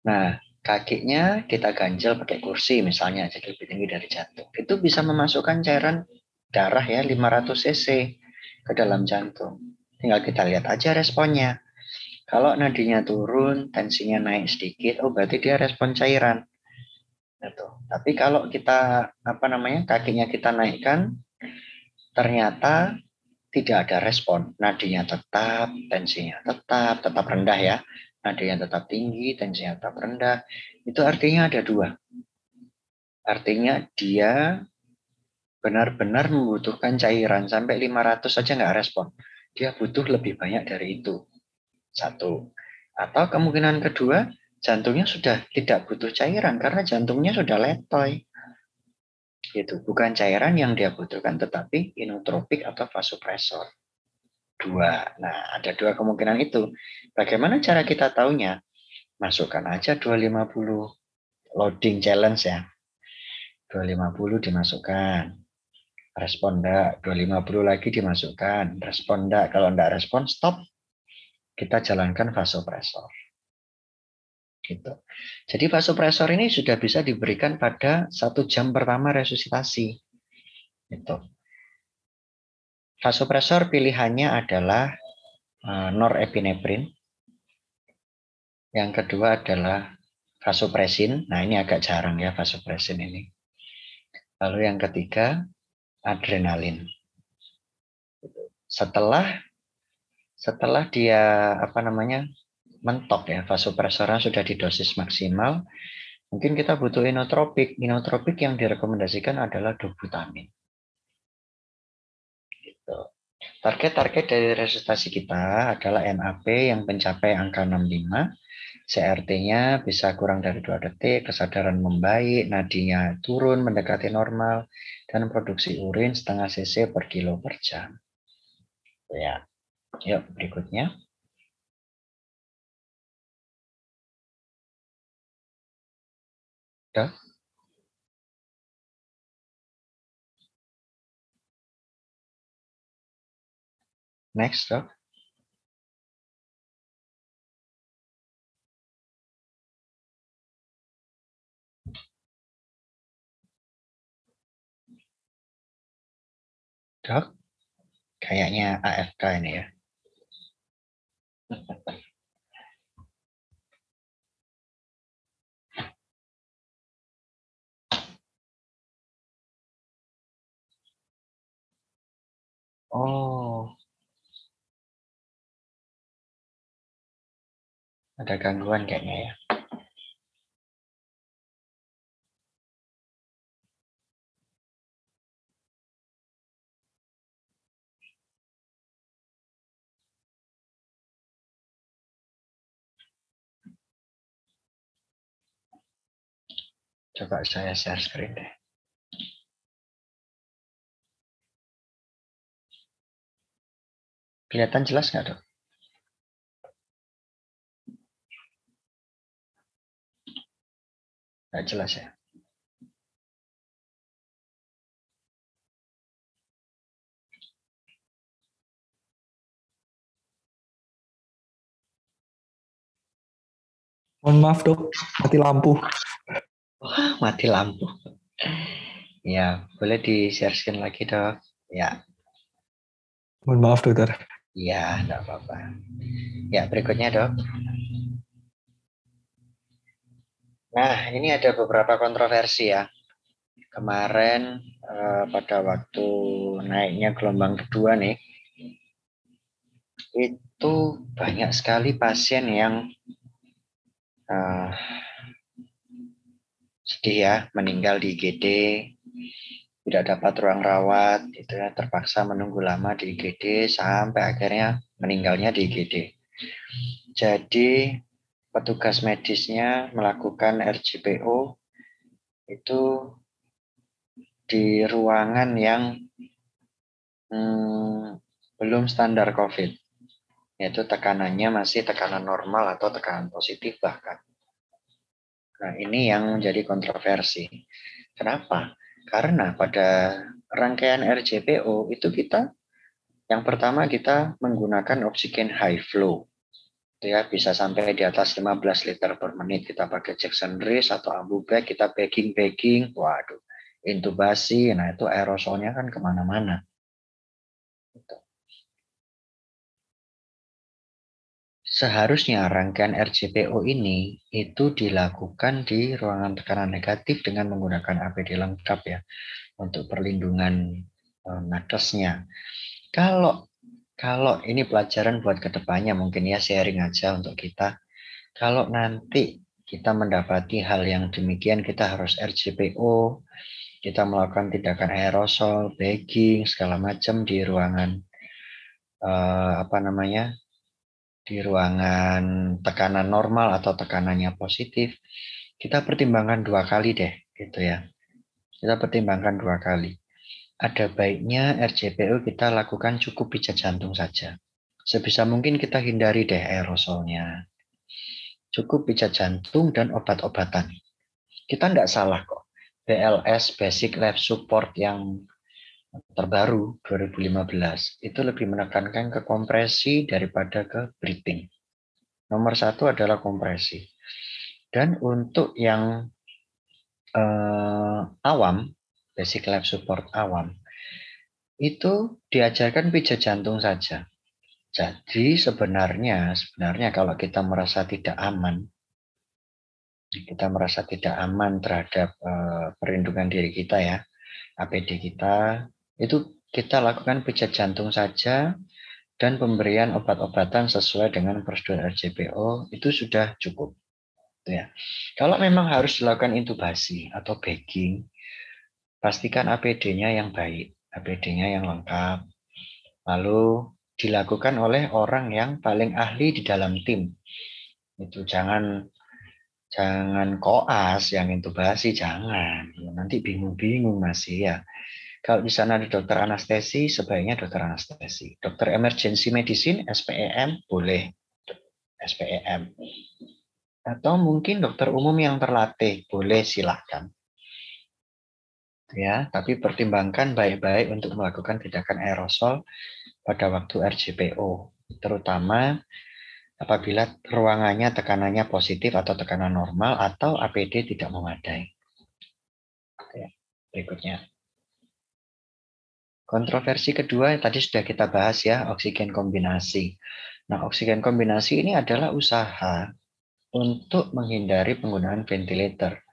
[SPEAKER 1] Nah, kakinya kita ganjel pakai kursi misalnya, jadi lebih tinggi dari jantung. Itu bisa memasukkan cairan darah ya 500 cc ke dalam jantung. Tinggal kita lihat aja responnya. Kalau nadinya turun, tensinya naik sedikit, oh berarti dia respon cairan. Gitu. Tapi kalau kita kakinya kita naikkan, ternyata tidak ada respon. Nadinya tetap, tensinya tetap rendah ya. Nadinya tetap tinggi, tensinya tetap rendah. Itu artinya ada dua. Artinya dia benar-benar membutuhkan cairan sampai 500 saja nggak respon. Dia butuh lebih banyak dari itu. Satu. Atau kemungkinan kedua, jantungnya sudah tidak butuh cairan karena jantungnya sudah letoy. Gitu. Bukan cairan yang dia butuhkan, tetapi inotropik atau vasopresor. Dua. Nah, ada dua kemungkinan itu. Bagaimana cara kita tahunya? Masukkan aja 250 loading challenge ya. 250 dimasukkan. Respon enggak, 250 lagi dimasukkan. Respon enggak, kalau enggak respon stop. Kita jalankan vasopresor. Gitu. Jadi vasopresor ini sudah bisa diberikan pada 1 jam pertama resusitasi. Gitu. Vasopresor pilihannya adalah norepinephrine. Yang kedua adalah vasopresin. Nah ini agak jarang ya vasopresin ini. Lalu yang ketiga adrenalin. Setelah dia mentok ya, vasopresornya sudah di dosis maksimal, mungkin kita butuh inotropik. Inotropik yang direkomendasikan adalah dobutamin. Gitu. Target-target dari resusitasi kita adalah NAP yang mencapai angka 65, CRT-nya bisa kurang dari 2 detik, kesadaran membaik, nadinya turun mendekati normal, dan produksi urin setengah cc per kilo per jam. Ya, yuk berikutnya. Udah. Next, dok. Dok. Kayaknya AFK ini ya. Oh, ada gangguan kayaknya ya. Coba saya share screen deh. Kelihatan jelas nggak, Dok? Nggak jelas ya.
[SPEAKER 2] Mohon maaf dok, mati lampu.
[SPEAKER 1] Wah, mati lampu. Ya, boleh di share screen lagi, Dok. Ya,
[SPEAKER 2] Mohon maaf dokter.
[SPEAKER 1] ya, nggak apa-apa. Ya, berikutnya, Dok. Nah, ini ada beberapa kontroversi ya. Kemarin pada waktu naiknya gelombang kedua nih, itu banyak sekali pasien yang eh, sedih ya, meninggal di IGD, tidak dapat ruang rawat, itu ya, terpaksa menunggu lama di IGD sampai akhirnya meninggalnya di IGD. Jadi petugas medisnya melakukan RJPO itu di ruangan yang belum standar COVID, yaitu tekanannya masih tekanan normal atau tekanan positif bahkan. Nah, ini yang menjadi kontroversi. Kenapa? Karena pada rangkaian RJPO itu kita, yang pertama kita menggunakan oksigen high flow. Itu ya, bisa sampai di atas 15 liter per menit. Kita pakai Jackson Reese atau Ambu-Bag, kita bagging, waduh, intubasi, nah itu aerosolnya kan kemana-mana. Seharusnya rangkaian RJPO ini itu dilakukan di ruangan tekanan negatif dengan menggunakan APD lengkap ya, untuk perlindungan nakesnya. Kalau ini pelajaran buat kedepannya, mungkin ya sharing aja untuk kita. Kalau nanti kita mendapati hal yang demikian, kita harus RJPO, kita melakukan tindakan aerosol, bagging, segala macam di ruangan di ruangan tekanan normal atau tekanannya positif, kita pertimbangkan 2 kali deh, gitu ya. Kita pertimbangkan 2 kali. Ada baiknya RJPO kita lakukan cukup pijat jantung saja. Sebisa mungkin kita hindari deh aerosolnya. Cukup pijat jantung dan obat-obatan. Kita nggak salah kok. BLS Basic Life Support yang terbaru 2015 itu lebih menekankan ke kompresi daripada ke breathing. Nomor 1 adalah kompresi. Dan untuk yang awam, Basic Life Support awam, itu diajarkan pijat jantung saja. Jadi sebenarnya kalau kita merasa tidak aman terhadap perlindungan diri kita ya, APD kita, itu kita lakukan pijat jantung saja dan pemberian obat-obatan sesuai dengan prosedur RJPO itu sudah cukup. Ya. Kalau memang harus dilakukan intubasi atau bagging, pastikan APD-nya yang baik, APD-nya yang lengkap, lalu dilakukan oleh orang yang paling ahli di dalam tim. Itu jangan koas yang intubasi, jangan. Nanti bingung-bingung masih ya. Kalau di sana ada dokter anestesi, sebaiknya dokter anestesi. Dokter emergency medicine, SPEM, boleh. SPEM. Atau mungkin dokter umum yang terlatih, boleh silahkan. Ya, tapi pertimbangkan baik-baik untuk melakukan tindakan aerosol pada waktu RJPO, terutama apabila ruangannya tekanannya positif atau tekanan normal atau APD tidak memadai. Ya, berikutnya. Kontroversi kedua yang tadi sudah kita bahas ya, oksigen kombinasi. Nah, oksigen kombinasi ini adalah usaha untuk menghindari penggunaan ventilator.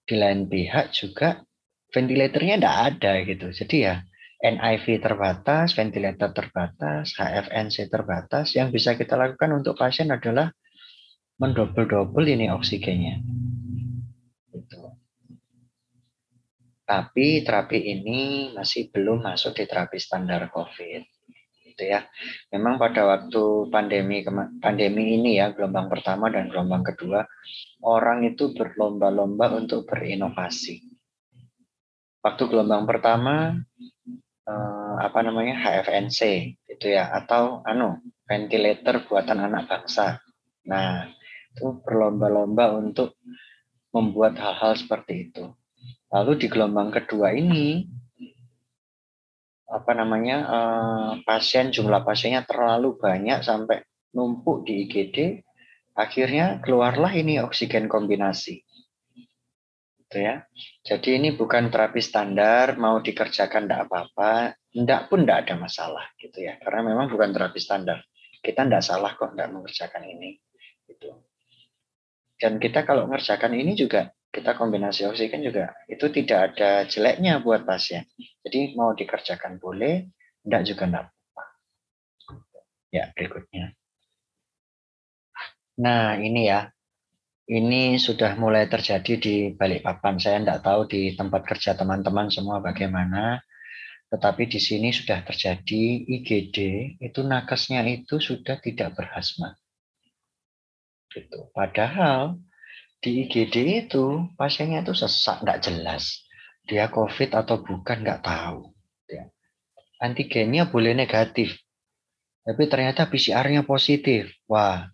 [SPEAKER 1] Di lain pihak juga ventilatornya tidak ada gitu. Jadi ya NIV terbatas, ventilator terbatas, HFNC terbatas. Yang bisa kita lakukan untuk pasien adalah mendobel-dobel ini oksigennya. Gitu. Tapi terapi ini masih belum masuk di terapi standar COVID. Gitu ya. Memang pada waktu pandemi ini ya, gelombang pertama dan gelombang kedua, orang itu berlomba-lomba untuk berinovasi. Waktu gelombang pertama HFNC itu ya, atau ventilator buatan anak bangsa. Nah, itu berlomba-lomba untuk membuat hal-hal seperti itu. Lalu di gelombang kedua ini jumlah pasiennya terlalu banyak sampai numpuk di IGD, akhirnya keluarlah ini oksigen kombinasi. Gitu ya. Jadi ini bukan terapi standar, mau dikerjakan tidak apa-apa, tidak ada masalah gitu ya. Karena memang bukan terapi standar. Kita tidak salah kok tidak mengerjakan ini. Gitu. Dan kita kalau mengerjakan ini juga, kita kombinasi oksigen juga, itu tidak ada jeleknya buat pasien. Jadi mau dikerjakan boleh, tidak juga tidak apa-apa. Ya, berikutnya. Nah, ini ya. Ini sudah mulai terjadi di Balikpapan. Saya tidak tahu di tempat kerja teman-teman semua bagaimana. Tetapi di sini sudah terjadi IGD, itu nakesnya itu sudah tidak berhasmat. Gitu. Padahal di IGD itu pasiennya itu sesak, nggak jelas. Dia COVID atau bukan, nggak tahu. Ya. Antigennya boleh negatif, tapi ternyata PCR-nya positif. Wah,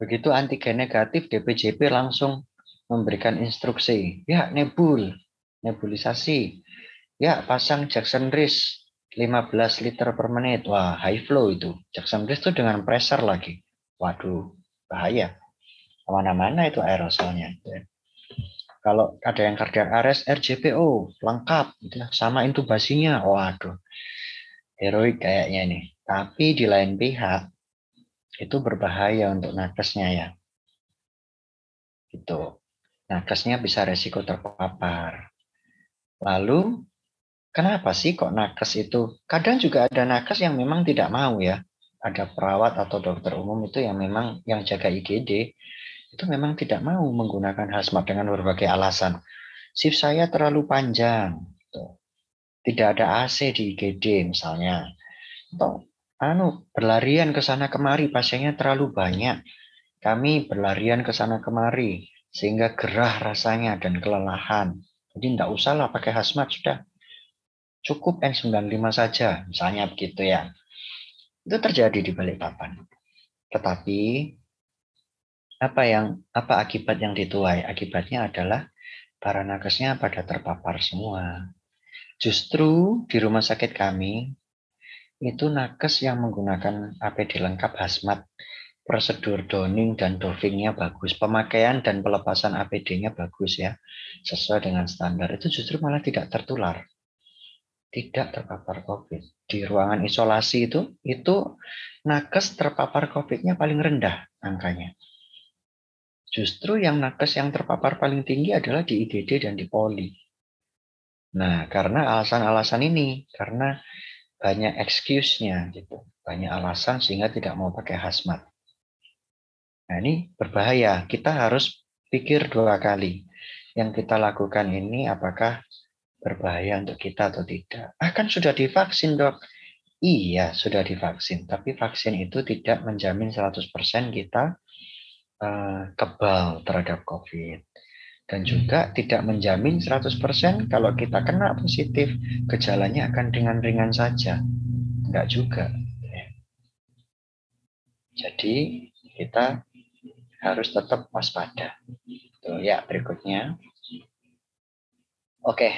[SPEAKER 1] begitu antigen negatif, DPJP langsung memberikan instruksi. Ya, nebulisasi. Ya, pasang Jackson Rees 15 liter per menit. Wah, high flow itu. Jackson Rees itu dengan pressure lagi. Waduh, bahaya. Kemana-mana itu aerosolnya. Kalau ada yang cardiac arrest, RJPO, lengkap. Sama intubasinya. Waduh, heroik kayaknya ini. Tapi di lain pihak, itu berbahaya untuk nakesnya ya. Gitu. Nakesnya bisa resiko terpapar. Lalu, kenapa sih kok nakes itu? Kadang juga ada nakes yang memang tidak mau ya. Ada perawat atau dokter umum itu yang memang yang jaga IGD, itu memang tidak mau menggunakan hazmat dengan berbagai alasan. Shift saya terlalu panjang. Tidak ada AC di IGD misalnya. Atau berlarian ke sana kemari, pasiennya terlalu banyak. Kami berlarian ke sana kemari sehingga gerah rasanya dan kelelahan. Jadi tidak usahlah pakai hazmat, sudah cukup N95 saja, misalnya begitu ya. Itu terjadi di Balikpapan. Tetapi apa akibat yang dituai? Akibatnya adalah para nakesnya pada terpapar semua. Justru di rumah sakit kami itu nakes yang menggunakan APD lengkap hazmat, prosedur donning dan doffingnya bagus, pemakaian dan pelepasan APD-nya bagus ya, sesuai dengan standar. Itu justru malah tidak tertular, tidak terpapar COVID. Di ruangan isolasi itu nakes terpapar COVID-nya paling rendah angkanya. Justru yang nakes yang terpapar paling tinggi adalah di IGD dan di Poli. Nah, karena alasan-alasan ini, karena banyak excuse-nya gitu, banyak alasan sehingga tidak mau pakai hazmat. Nah, ini berbahaya. Kita harus pikir 2 kali. Yang kita lakukan ini apakah berbahaya untuk kita atau tidak. Kan sudah divaksin, Dok. Iya, sudah divaksin. Tapi vaksin itu tidak menjamin 100% kita kebal terhadap COVID. Dan juga tidak menjamin 100% kalau kita kena positif, gejalanya akan ringan-ringan saja. Enggak juga. Jadi kita harus tetap waspada. Tuh, ya, berikutnya. Oke,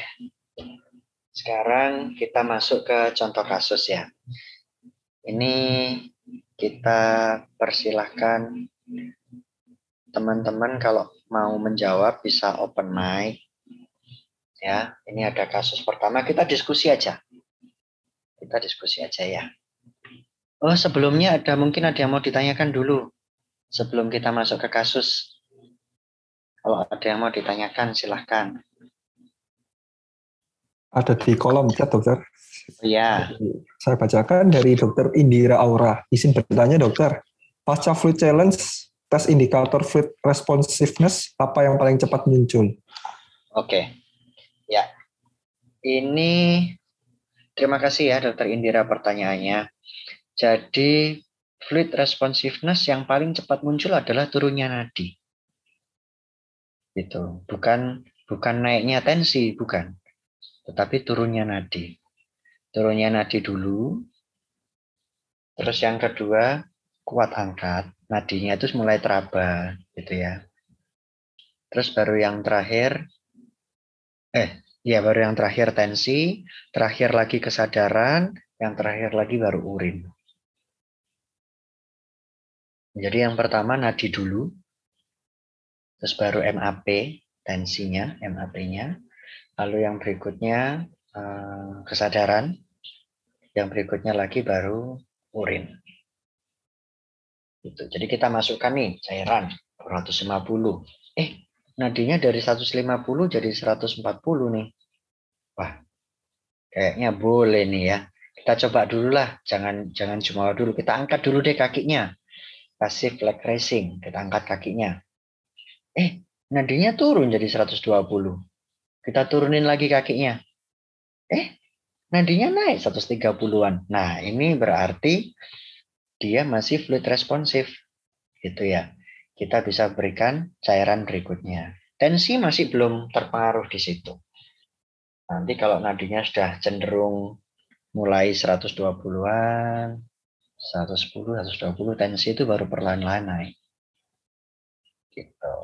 [SPEAKER 1] sekarang kita masuk ke contoh kasus ya. Ini kita persilahkan teman-teman kalau mau menjawab bisa open mic. Ya, ini ada kasus pertama, kita diskusi aja. kita diskusi aja ya. Oh, sebelumnya mungkin ada yang mau ditanyakan dulu sebelum kita masuk ke kasus. Kalau ada yang mau ditanyakan, silahkan.
[SPEAKER 2] Ada di kolom chat, dokter.
[SPEAKER 1] Iya.
[SPEAKER 2] Saya bacakan dari Dokter Indira Aura. Izin bertanya, dokter. Pasca fluid challenge, tes indikator fluid responsiveness, apa yang paling cepat muncul?
[SPEAKER 1] Oke. Ya. Ini terima kasih ya Dokter Indira pertanyaannya. Jadi fluid responsiveness yang paling cepat muncul adalah turunnya nadi. Gitu. Bukan naiknya tensi, bukan. Tetapi turunnya nadi. Turunnya nadi dulu. Terus yang kedua, kuat angkat. Nadinya itu mulai teraba, gitu ya. Terus baru yang terakhir, baru yang terakhir tensi, terakhir lagi kesadaran, yang terakhir lagi baru urin. Jadi yang pertama nadi dulu, terus baru MAP, tensinya, MAP-nya. Lalu yang berikutnya kesadaran, yang berikutnya lagi baru urin. Gitu. Jadi kita masukkan nih cairan 250. Nadinya dari 150 jadi 140 nih. Wah, kayaknya boleh nih ya. Kita coba dulu lah, jangan cuma dulu. Kita angkat dulu deh kakinya. Passive leg raising, kita angkat kakinya. Nadinya turun jadi 120. Kita turunin lagi kakinya. Nadinya naik 130-an. Nah, ini berarti dia masih fluid responsif. Gitu ya. Kita bisa berikan cairan berikutnya. Tensi masih belum terpengaruh di situ. Nanti kalau nadinya sudah cenderung mulai 120-an, 110, 120, tensi itu baru perlahan-lahan naik. Gitu.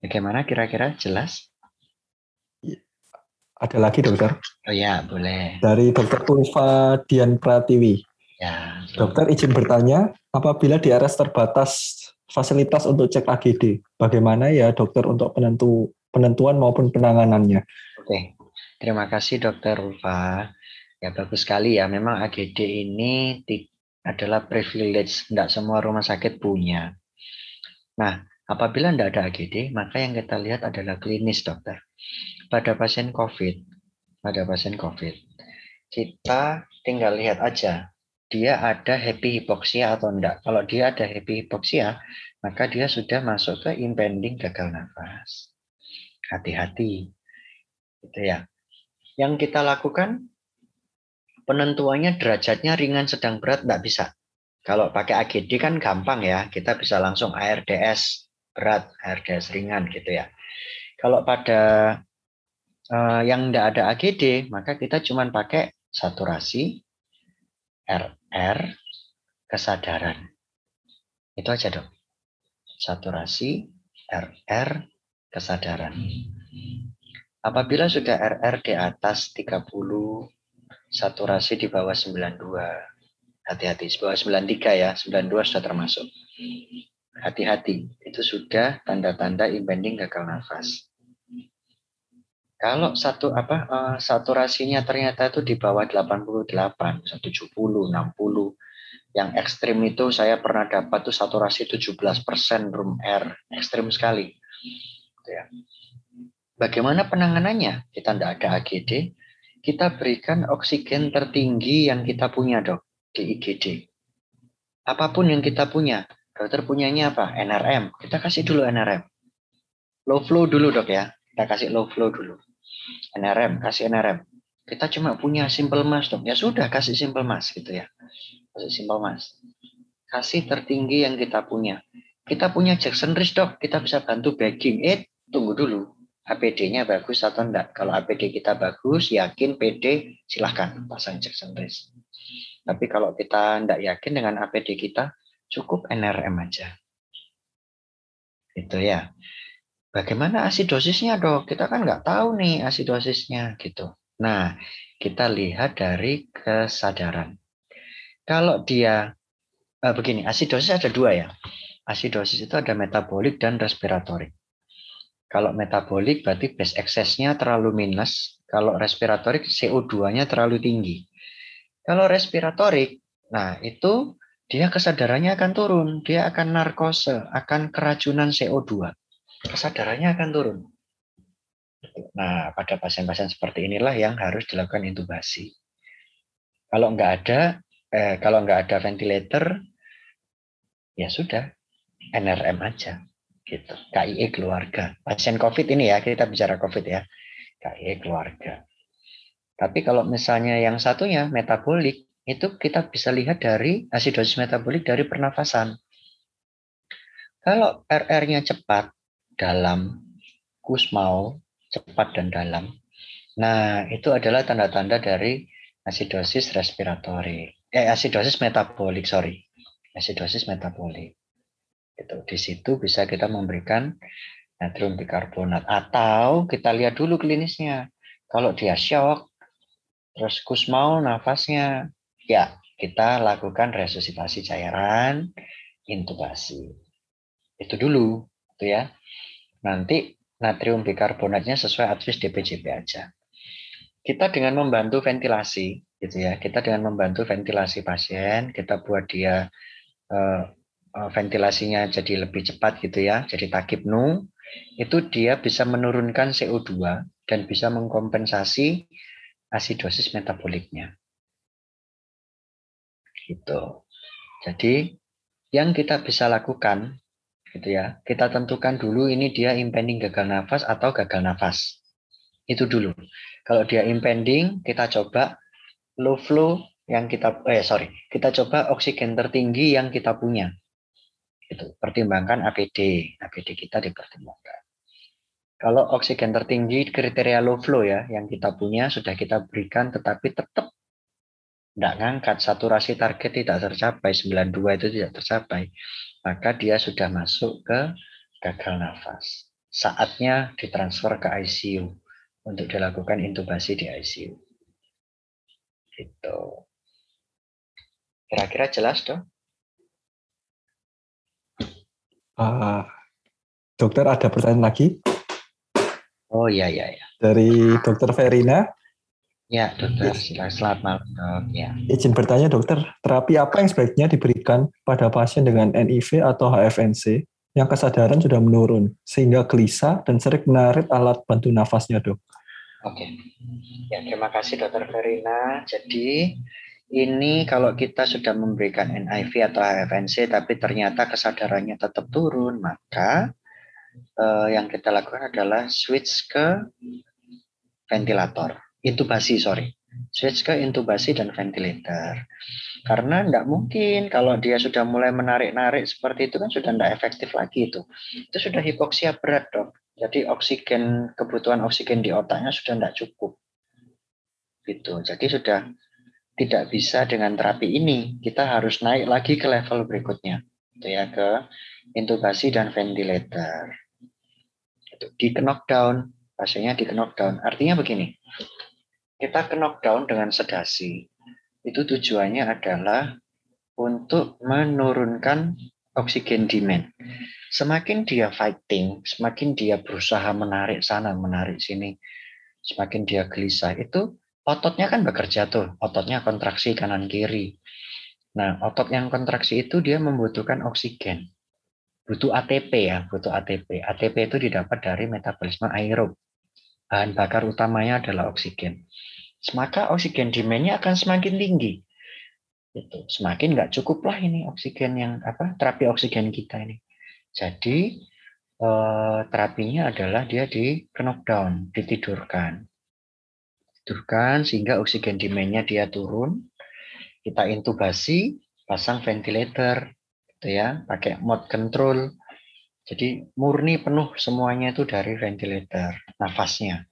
[SPEAKER 1] Bagaimana kira-kira, jelas?
[SPEAKER 2] Ada lagi, dokter.
[SPEAKER 1] Oh ya, boleh.
[SPEAKER 2] Dari Dokter Ulfa Dian Pratiwi.
[SPEAKER 1] Ya,
[SPEAKER 2] dokter izin bertanya, apabila di area terbatas fasilitas untuk cek AGD, bagaimana ya dokter untuk penentuan maupun penanganannya?
[SPEAKER 1] Oke, terima kasih Dokter Ulfa. Ya bagus sekali ya, memang AGD ini adalah privilege, tidak semua rumah sakit punya. Nah, apabila tidak ada AGD, maka yang kita lihat adalah klinis dokter. Pada pasien COVID, kita tinggal lihat aja, dia ada happy hypoxia atau enggak. Kalau dia ada happy hypoxia, maka dia sudah masuk ke impending gagal nafas. Hati-hati, gitu ya. Yang kita lakukan, penentuannya derajatnya ringan, sedang, berat, enggak bisa. Kalau pakai AGD kan gampang ya, kita bisa langsung ARDS berat, ARDS ringan gitu ya. Kalau pada yang enggak ada AGD, maka kita cuma pakai saturasi, RR, kesadaran. Itu aja dong. Saturasi, RR, kesadaran. Apabila sudah RR di atas 30, saturasi di bawah 92. Hati-hati, di bawah 93 ya, 92 sudah termasuk. Hati-hati, itu sudah tanda-tanda impending gagal nafas. Kalau saturasinya ternyata itu di bawah 88, 70, 60. Yang ekstrim itu saya pernah dapat tuh saturasi 17% room air, ekstrim sekali. Ya. Bagaimana penanganannya? Kita tidak ada AGD, kita berikan oksigen tertinggi yang kita punya dok di IGD. Apapun yang kita punya, dokter punyanya apa? NRM, kita kasih dulu NRM. Low flow dulu dok ya, kita kasih low flow dulu. NRM, kasih NRM. Kita cuma punya simple mass dok, ya sudah kasih simple mass gitu ya. Kasih simple mass. Kasih tertinggi yang kita punya. Kita punya Jackson Rich dok, kita bisa bantu bagging. Tunggu dulu. APD-nya bagus atau enggak? Kalau APD kita bagus, yakin PD, silahkan pasang Jackson Rich. Tapi kalau kita enggak yakin dengan APD kita, cukup NRM aja. Itu ya. Bagaimana asidosisnya dok? Kita kan nggak tahu nih asidosisnya gitu. Nah, kita lihat dari kesadaran. Kalau dia begini, asidosis ada dua ya. Asidosis itu ada metabolik dan respiratorik. Kalau metabolik berarti base excess-nya terlalu minus, kalau respiratorik CO2-nya terlalu tinggi. Kalau respiratorik, nah itu dia kesadarannya akan turun, dia akan narkose, akan keracunan CO2. Kesadarannya akan turun. Nah, pada pasien-pasien seperti inilah yang harus dilakukan intubasi. Kalau nggak ada ventilator, ya sudah, NRM aja, gitu. KIE keluarga. Pasien COVID ini ya, kita bicara COVID ya, KIE keluarga. Tapi kalau misalnya yang satunya metabolik, itu kita bisa lihat dari asidosis metabolik dari pernafasan. Kalau RR-nya cepat, dalam, kusmau, cepat dan dalam. Nah, itu adalah tanda-tanda dari asidosis respiratorik. Asidosis metabolik, sorry. Asidosis metabolik. Itu di situ bisa kita memberikan natrium bikarbonat atau kita lihat dulu klinisnya. Kalau dia shock, terus kusmau nafasnya, ya kita lakukan resusitasi cairan, intubasi. Itu dulu, itu ya. Nanti natrium bikarbonatnya sesuai advis DPJP aja. Kita dengan membantu ventilasi, gitu ya. Kita dengan membantu ventilasi pasien, kita buat dia ventilasinya jadi lebih cepat, gitu ya. Jadi takipnu, itu dia bisa menurunkan CO2 dan bisa mengkompensasi asidosis metaboliknya. Gitu. Jadi yang kita bisa lakukan, gitu ya, kita tentukan dulu ini dia impending gagal nafas atau gagal nafas. Itu dulu. Kalau dia impending, kita coba low flow yang kita coba oksigen tertinggi yang kita punya. Itu pertimbangkan APD kita dipertimbangkan. Kalau oksigen tertinggi kriteria low flow ya, yang kita punya sudah kita berikan, tetapi tetap tidak ngangkat, saturasi target tidak tercapai, 92 itu tidak tercapai, maka dia sudah masuk ke gagal nafas. Saatnya ditransfer ke ICU untuk dilakukan intubasi di ICU. Gitu. Kira-kira jelas dong?
[SPEAKER 2] Dokter ada pertanyaan lagi?
[SPEAKER 1] Oh iya.
[SPEAKER 2] Dari Dokter Verina.
[SPEAKER 1] Ya dokter, selamat malam dok. Ya.
[SPEAKER 2] Izin bertanya dokter, terapi apa yang sebaiknya diberikan pada pasien dengan NIV atau HFNC yang kesadaran sudah menurun sehingga gelisah dan sering menarik alat bantu nafasnya dok?
[SPEAKER 1] Oke. Ya terima kasih dokter Verina. Jadi ini kalau kita sudah memberikan NIV atau HFNC tapi ternyata kesadarannya tetap turun, maka yang kita lakukan adalah switch ke ventilator. Switch ke intubasi dan ventilator. Karena tidak mungkin kalau dia sudah mulai menarik-narik seperti itu kan sudah tidak efektif lagi itu. Itu sudah hipoksia berat dok. Jadi kebutuhan oksigen di otaknya sudah tidak cukup. Gitu. Jadi sudah tidak bisa dengan terapi ini. Kita harus naik lagi ke level berikutnya. Itu ya, ke intubasi dan ventilator. Di knockdown, pasiennya di knockdown. Artinya begini. Kita knockdown dengan sedasi. Itu tujuannya adalah untuk menurunkan oksigen demand. Semakin dia fighting, semakin dia berusaha menarik sana, menarik sini, semakin dia gelisah, itu ototnya kan bekerja tuh, ototnya kontraksi kanan kiri. Nah, otot yang kontraksi itu dia membutuhkan oksigen. Butuh ATP ya, butuh ATP. ATP itu didapat dari metabolisme aerob. Bahan bakar utamanya adalah oksigen. Maka oksigen demand-nya akan semakin tinggi. Itu semakin nggak cukup lah ini oksigen terapi oksigen kita ini. Jadi terapinya adalah dia di knockdown, ditidurkan sehingga oksigen demand-nya dia turun. Kita intubasi, pasang ventilator, gitu ya, pakai mode control. Jadi murni penuh semuanya itu dari ventilator nafasnya.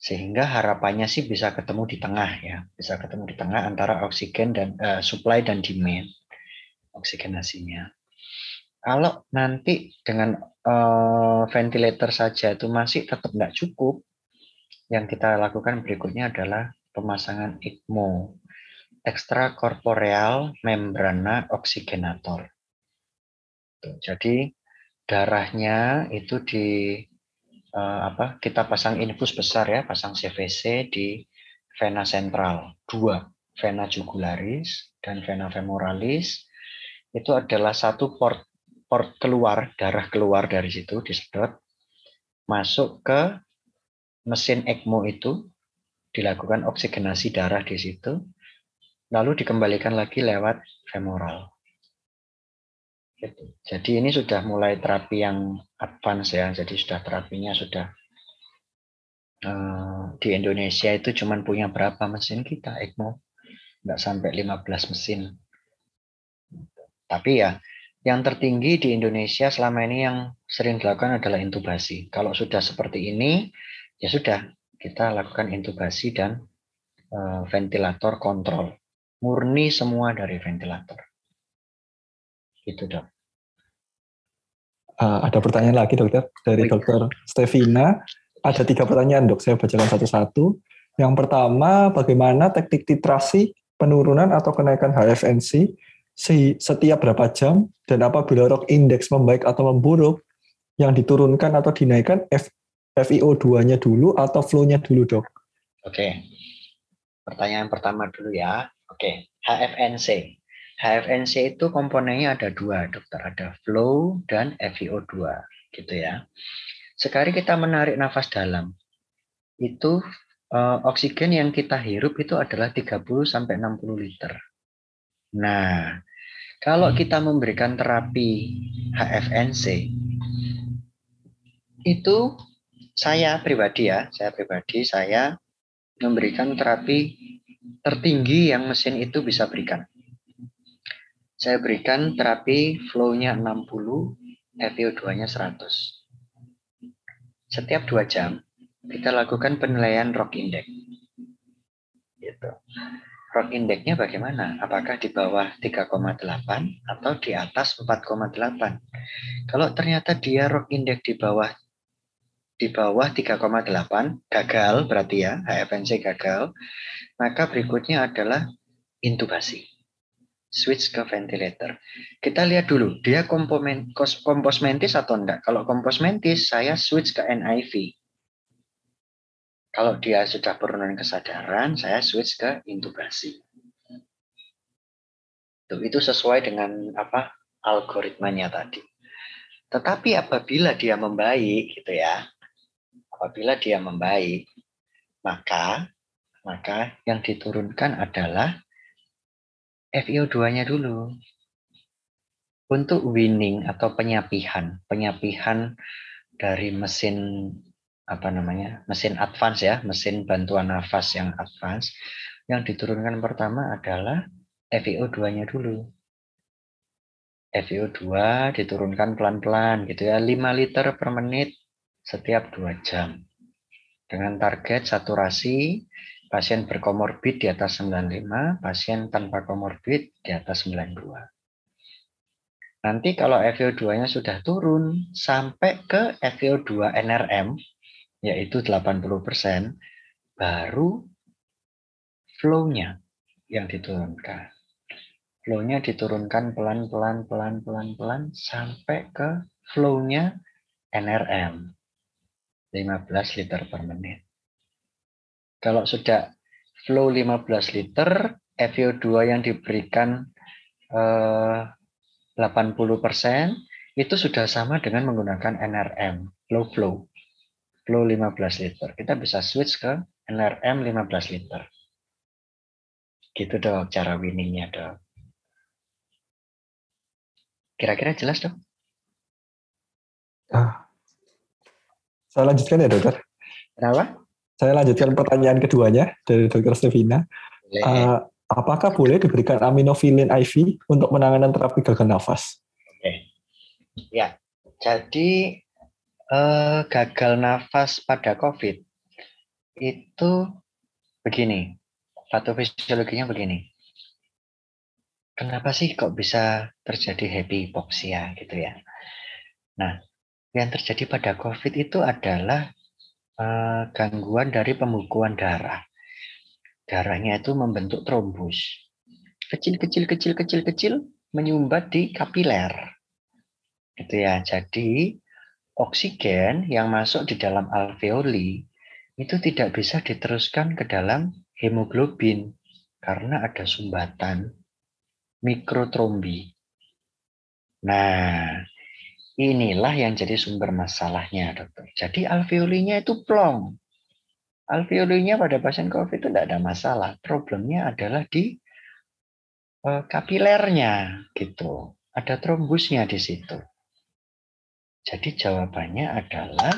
[SPEAKER 1] Sehingga harapannya sih bisa ketemu di tengah ya, bisa ketemu di tengah antara oksigen dan supply dan demand oksigenasinya. Kalau nanti dengan ventilator saja itu masih tetap nggak cukup, yang kita lakukan berikutnya adalah pemasangan ECMO, extracorporeal membrana oxygenator. Jadi darahnya itu kita pasang infus besar ya, pasang CVC di vena sentral, 2, vena jugularis dan vena femoralis. Itu adalah satu port keluar, darah keluar dari situ, disedot, masuk ke mesin ECMO itu, dilakukan oksigenasi darah di situ, lalu dikembalikan lagi lewat femoral. Jadi ini sudah mulai terapi yang advance ya, jadi sudah terapinya sudah di Indonesia itu cuma punya berapa mesin kita ECMO, nggak sampai 15 mesin. Tapi ya yang tertinggi di Indonesia selama ini yang sering dilakukan adalah intubasi. Kalau sudah seperti ini, ya sudah kita lakukan intubasi dan ventilator kontrol. Murni semua dari ventilator. Itu dok.
[SPEAKER 2] Ada pertanyaan lagi dokter dari dokter Stevina. Ada 3 pertanyaan dok, saya bacakan satu-satu. Yang pertama, bagaimana teknik titrasi penurunan atau kenaikan HFNC setiap berapa jam, dan apabila ROC index membaik atau memburuk, yang diturunkan atau dinaikkan FiO2-nya dulu atau flow-nya dulu dok?
[SPEAKER 1] Oke, pertanyaan pertama dulu ya. Oke, HFNC. HFNC itu komponennya ada 2 dokter, ada flow dan FiO2 gitu ya. Sekali kita menarik nafas dalam, itu oksigen yang kita hirup itu adalah 30-60 liter. Nah, kalau kita memberikan terapi HFNC, itu saya pribadi memberikan terapi tertinggi yang mesin itu bisa berikan. Saya berikan terapi flow-nya 60, FiO2-nya 100. Setiap 2 jam, kita lakukan penilaian ROC index. Gitu. ROC index-nya bagaimana? Apakah di bawah 3,8 atau di atas 4,8? Kalau ternyata dia ROC index di bawah 3,8, gagal berarti ya, HFNC gagal, maka berikutnya adalah intubasi. Switch ke ventilator. Kita lihat dulu, dia kompos mentis atau enggak. Kalau kompos mentis, saya switch ke NIV. Kalau dia sudah penurunan kesadaran, saya switch ke intubasi. Itu sesuai dengan algoritmanya tadi. Tetapi apabila dia membaik, gitu ya, maka yang diturunkan adalah FiO2-nya dulu. Untuk weaning atau penyapihan dari mesin mesin advance ya, mesin bantuan nafas yang advance, yang diturunkan pertama adalah FiO2-nya dulu. FiO2 diturunkan pelan-pelan gitu ya, 5 liter per menit setiap 2 jam. Dengan target saturasi pasien berkomorbid di atas 95, pasien tanpa komorbid di atas 92. Nanti kalau FiO2-nya sudah turun sampai ke FiO2 NRM, yaitu 80%, baru flow-nya yang diturunkan. Flow-nya diturunkan pelan-pelan sampai ke flow-nya NRM, 15 liter per menit. Kalau sudah flow 15 liter, FiO2 yang diberikan 80%, itu sudah sama dengan menggunakan NRM, low flow 15 liter. Kita bisa switch ke NRM 15 liter. Gitu dok, cara winningnya dok. Kira-kira jelas dok?
[SPEAKER 2] Saya lanjutkan ya dokter.
[SPEAKER 1] Kenapa?
[SPEAKER 2] Saya lanjutkan pertanyaan keduanya dari dokter Stevina. Apakah boleh diberikan aminofilin IV untuk penanganan terapi gagal nafas?
[SPEAKER 1] Oke. Ya, jadi gagal nafas pada COVID itu begini, patofisiologinya begini. Kenapa sih kok bisa terjadi hypoxia gitu ya? Nah, yang terjadi pada COVID itu adalah gangguan dari pembukuan darah. Darahnya itu membentuk trombus. Kecil menyumbat di kapiler. Gitu ya. Jadi oksigen yang masuk di dalam alveoli itu tidak bisa diteruskan ke dalam hemoglobin karena ada sumbatan mikrotrombi. Nah, inilah yang jadi sumber masalahnya, dokter. Jadi alveolinya itu plong. Alveolinya pada pasien COVID itu tidak ada masalah. Problemnya adalah di kapilernya, gitu. Ada trombusnya di situ. Jadi jawabannya adalah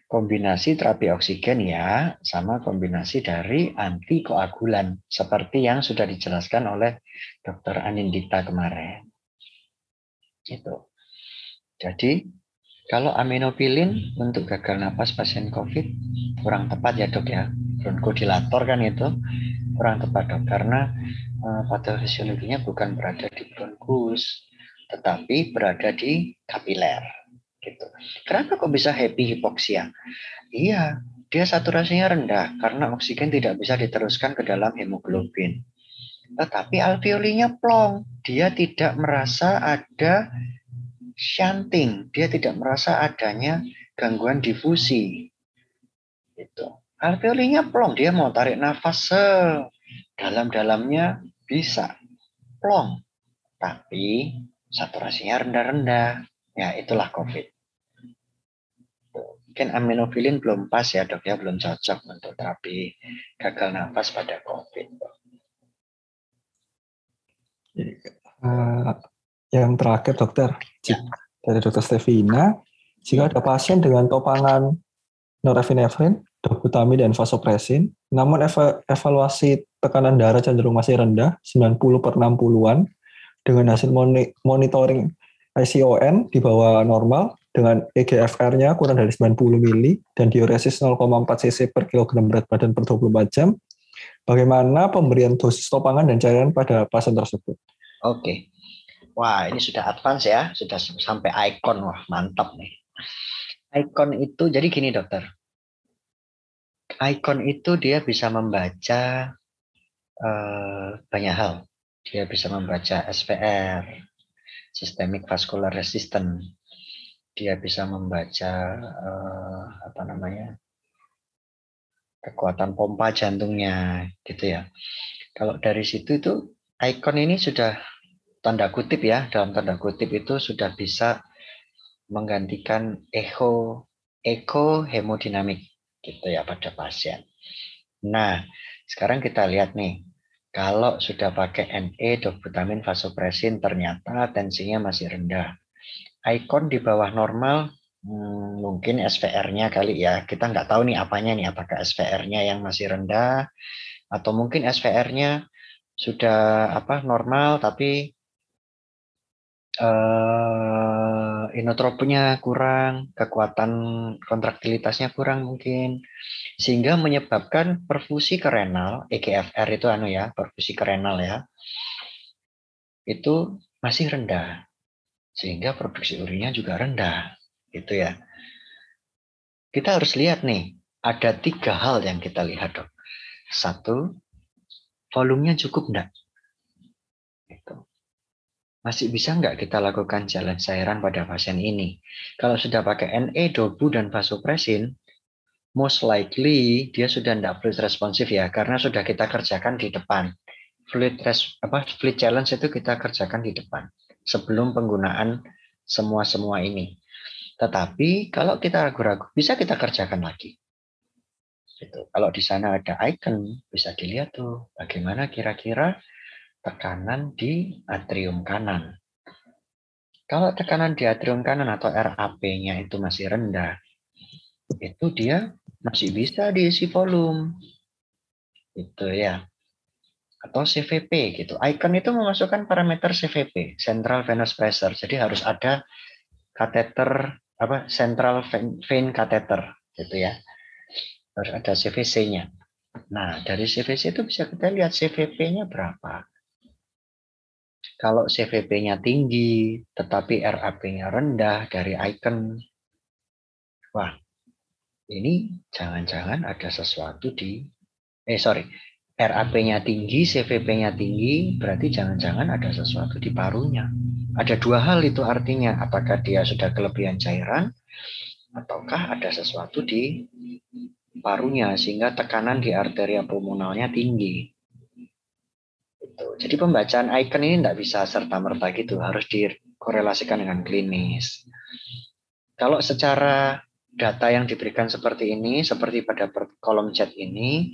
[SPEAKER 1] kombinasi terapi oksigen ya, sama kombinasi dari antikoagulan seperti yang sudah dijelaskan oleh Dr. Anindita kemarin. Itu. Jadi kalau aminofilin untuk gagal napas pasien COVID kurang tepat ya dok ya, bronkodilator kan itu kurang tepat dok karena patofisiologinya bukan berada di bronkus, tetapi berada di kapiler. Gitu. Kenapa kok bisa happy hipoksia? Iya, dia saturasinya rendah karena oksigen tidak bisa diteruskan ke dalam hemoglobin. Tetapi alveolinya plong, dia tidak merasa ada shunting, dia tidak merasa adanya gangguan difusi. Gitu. Alveolinya plong, dia mau tarik nafas sedalam-dalamnya bisa plong, tapi saturasinya rendah-rendah. Ya, itulah COVID. Mungkin aminofilin belum pas ya dok ya, belum cocok untuk terapi gagal nafas pada COVID.
[SPEAKER 2] Yang terakhir dokter,
[SPEAKER 1] Ya.
[SPEAKER 2] dari dokter Stevina, jika ada pasien dengan topangan norepinefrin, dobutamine dan vasopresin, namun evaluasi tekanan darah cenderung masih rendah, 90/60-an, dengan hasil monitoring ICON di bawah normal, dengan EGFR-nya kurang dari 90 mili, dan diuresis 0,4 cc per kilogram berat badan per 24 jam, bagaimana pemberian dosis topangan dan cairan pada pasien tersebut?
[SPEAKER 1] Oke. Wah, ini sudah advance ya, sudah sampai ICON. Wah, mantap nih. ICON itu, jadi gini dokter. ICON itu dia bisa membaca banyak hal. Dia bisa membaca SVR, Systemic Vascular Resistance. Dia bisa membaca kekuatan pompa jantungnya, gitu ya. Kalau dari situ itu ICON ini sudah tanda kutip ya, dalam tanda kutip itu sudah bisa menggantikan echo hemodinamik gitu ya pada pasien. Nah, sekarang kita lihat nih, kalau sudah pakai NE, dobutamine, vasopresin, ternyata tensinya masih rendah. ICON di bawah normal, mungkin SVR-nya kali ya. Kita nggak tahu nih apanya nih, apakah SVR-nya yang masih rendah, atau mungkin SVR-nya sudah normal tapi inotropnya kurang, kekuatan kontraktilitasnya kurang mungkin, sehingga menyebabkan perfusi ke renal, EGFR itu perfusi ke renal ya, itu masih rendah, sehingga produksi urinnya juga rendah, gitu ya. Kita harus lihat nih, ada 3 hal yang kita lihat dok. 1, volumenya cukup enggak? Gitu. Masih bisa nggak kita lakukan jalan cairan pada pasien ini? Kalau sudah pakai NE, dobu, dan vasopresin, most likely dia sudah tidak fluid responsif ya, karena sudah kita kerjakan di depan. Fluid challenge itu kita kerjakan di depan sebelum penggunaan semua ini. Tetapi kalau kita ragu-ragu, bisa kita kerjakan lagi. Gitu. Kalau di sana ada icon, bisa dilihat tuh bagaimana kira-kira tekanan di atrium kanan. Kalau tekanan di atrium kanan atau RAP-nya itu masih rendah, itu dia masih bisa diisi volume. Itu ya. Atau CVP gitu. Icon itu memasukkan parameter CVP, Central Venous Pressure. Jadi harus ada kateter Central Vein Catheter gitu ya. Harus ada CVC-nya. Nah, dari CVC itu bisa kita lihat CVP-nya berapa. Kalau CVP-nya tinggi, tetapi RAP-nya rendah dari icon, wah, ini jangan-jangan ada sesuatu RAP-nya tinggi, CVP-nya tinggi, berarti jangan-jangan ada sesuatu di parunya. Ada dua hal itu artinya, apakah dia sudah kelebihan cairan, ataukah ada sesuatu di parunya, sehingga tekanan di arteria pulmonalnya tinggi. Jadi pembacaan icon ini tidak bisa serta-merta gitu, harus dikorelasikan dengan klinis. Kalau secara data yang diberikan seperti ini, seperti pada kolom chat ini,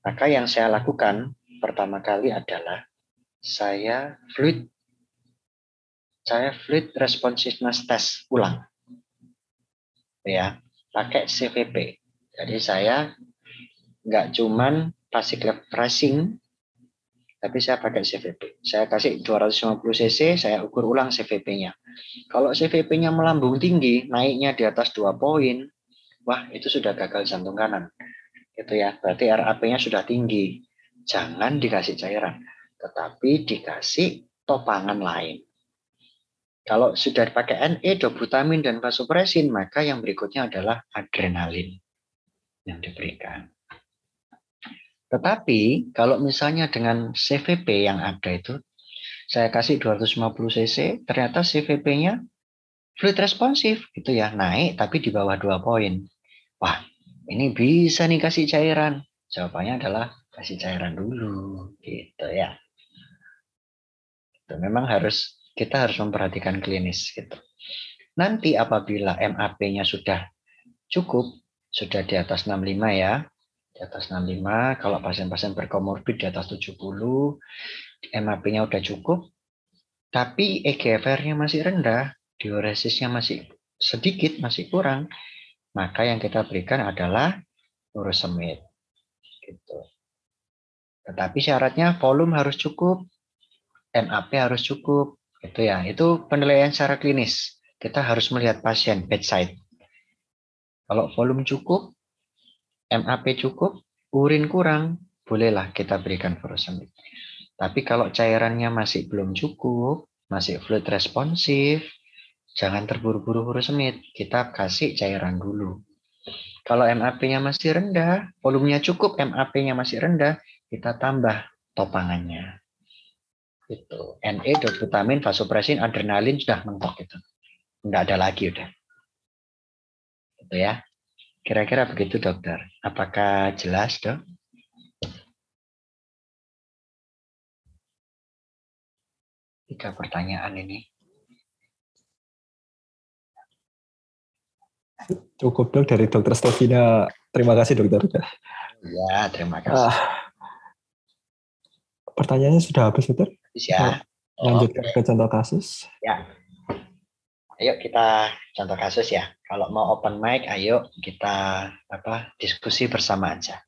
[SPEAKER 1] maka yang saya lakukan pertama kali adalah saya fluid responsiveness test ulang, ya, pakai CVP. Jadi saya nggak cuman passive pressing, tapi saya pakai CVP. Saya kasih 250 cc, saya ukur ulang CVP-nya. Kalau CVP-nya melambung tinggi, naiknya di atas 2 poin, wah itu sudah gagal jantung kanan. Gitu ya, berarti RAP-nya sudah tinggi. Jangan dikasih cairan, tetapi dikasih topangan lain. Kalau sudah dipakai NE, dobutamin, dan vasopressin, maka yang berikutnya adalah adrenalin yang diberikan. Tetapi kalau misalnya dengan CVP yang ada itu, saya kasih 250 cc, ternyata CVP-nya fluid responsif gitu ya, naik tapi di bawah 2 poin. Wah, ini bisa nih kasih cairan. Jawabannya adalah kasih cairan dulu gitu ya. Itu memang kita harus memperhatikan klinis gitu. Nanti apabila MAP-nya sudah cukup, sudah di atas 65 ya, di atas 65, kalau pasien-pasien berkomorbid di atas 70, MAP-nya udah cukup, tapi EGFR-nya masih rendah, diuresisnya masih sedikit, masih kurang, maka yang kita berikan adalah furosemid. Gitu. Tetapi syaratnya volume harus cukup, MAP harus cukup, gitu ya. Itu penilaian secara klinis. Kita harus melihat pasien bedside. Kalau volume cukup, MAP cukup, urin kurang, bolehlah kita berikan furosemid. Tapi kalau cairannya masih belum cukup, masih fluid responsif, jangan terburu-buru furosemid. Kita kasih cairan dulu. Kalau MAP-nya masih rendah, volumenya cukup, MAP-nya masih rendah, kita tambah topangannya. Itu NE, dobutamin, vasopressin, adrenalin sudah mentok itu. Enggak ada lagi udah. Itu ya. Kira-kira begitu dokter. Apakah jelas, Dok? Tiga pertanyaan ini.
[SPEAKER 2] Cukup dok dari dokter Stevina. Terima kasih dokter.
[SPEAKER 1] Ya, terima kasih.
[SPEAKER 2] Pertanyaannya sudah habis dokter?
[SPEAKER 1] Ya.
[SPEAKER 2] Lanjutkan ke contoh kasus.
[SPEAKER 1] Ya. Ayo kita contoh kasus ya. Kalau mau open mic, ayo kita diskusi bersama aja.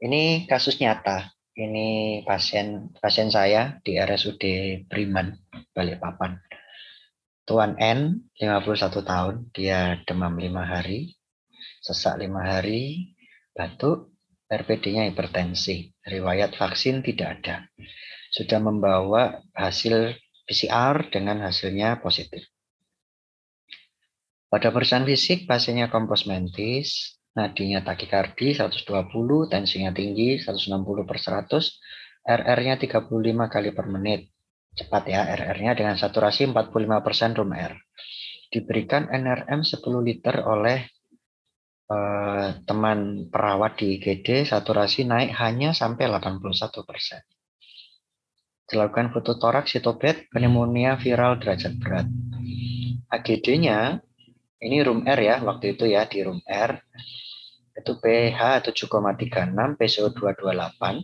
[SPEAKER 1] Ini kasus nyata. Ini pasien saya di RSUD Priman, Balikpapan. Tuan N, 51 tahun, dia demam 5 hari, sesak 5 hari, batuk, RPD-nya hipertensi, riwayat vaksin tidak ada. Sudah membawa hasil PCR dengan hasilnya positif. Pada pemeriksaan fisik, pasiennya kompos mentis, nadinya takikardi 120, tensinya tinggi 160/100, RR-nya 35 kali per menit. Cepat ya RR-nya dengan saturasi 45% room air. Diberikan NRM 10 liter oleh teman perawat di IGD, saturasi naik hanya sampai 81%. Dilakukan fototoraks, sitobet, pneumonia viral derajat berat. AGD-nya, ini room air ya, waktu itu ya di room air, itu pH 7,36, PCO 228,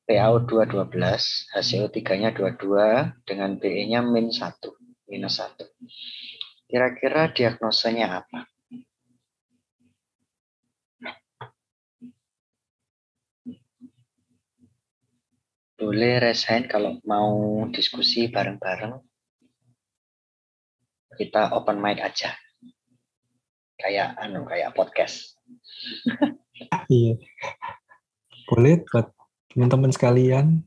[SPEAKER 1] PaO 212, HCO3-nya 22, dengan BE-nya -1. Kira-kira diagnosanya apa? Boleh raise hand kalau mau diskusi bareng-bareng. Kita open mic aja. Kayak podcast.
[SPEAKER 2] Iya. Boleh buat teman-teman sekalian.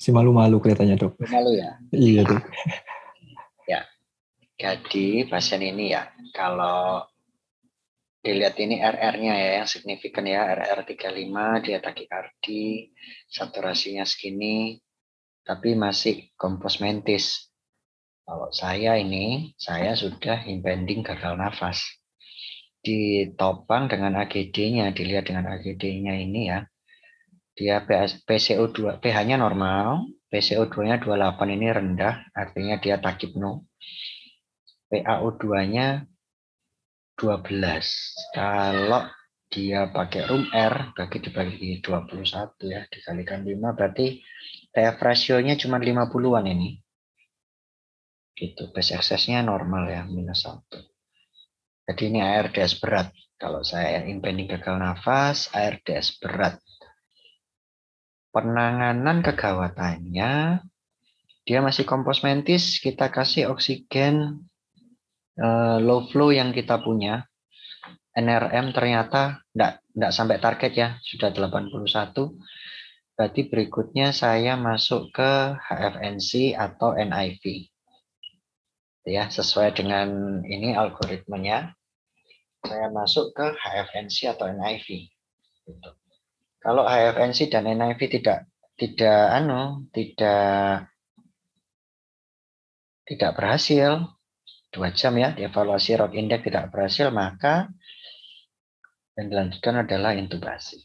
[SPEAKER 2] Si malu-malu kelihatannya dok.
[SPEAKER 1] Malu ya?
[SPEAKER 2] Iya dok.
[SPEAKER 1] Ya, jadi pasien ini ya, kalau dilihat ini RR-nya ya, yang signifikan ya, RR 35, dia takikardi, saturasinya segini, tapi masih kompos mentis. Kalau saya sudah impending gagal nafas. Ditopang dengan AGD-nya, dilihat dengan AGD-nya ini ya, dia PCO2, pH-nya normal, PCO2-nya 28 ini rendah, artinya dia takipno. PaO2-nya 12. Kalau dia pakai room R, dibagi 21 ya, dikalikan 5, berarti TF ratio-nya cuma 50-an ini. Gitu, base excess-nya normal ya, -1. Jadi ini ARDS berat. Kalau saya impending gagal nafas, ARDS berat. Penanganan kegawatannya, dia masih kompos mentis, kita kasih oksigen low flow yang kita punya. NRM ternyata enggak sampai target ya, sudah 81. Berarti berikutnya saya masuk ke HFNC atau NIV. Ya, sesuai dengan ini algoritmenya. Saya masuk ke HFNC atau NIV. Gitu. Kalau HFNC dan NIV tidak berhasil, 2 jam ya, dievaluasi ROC index tidak berhasil, maka yang dilanjutkan adalah intubasi.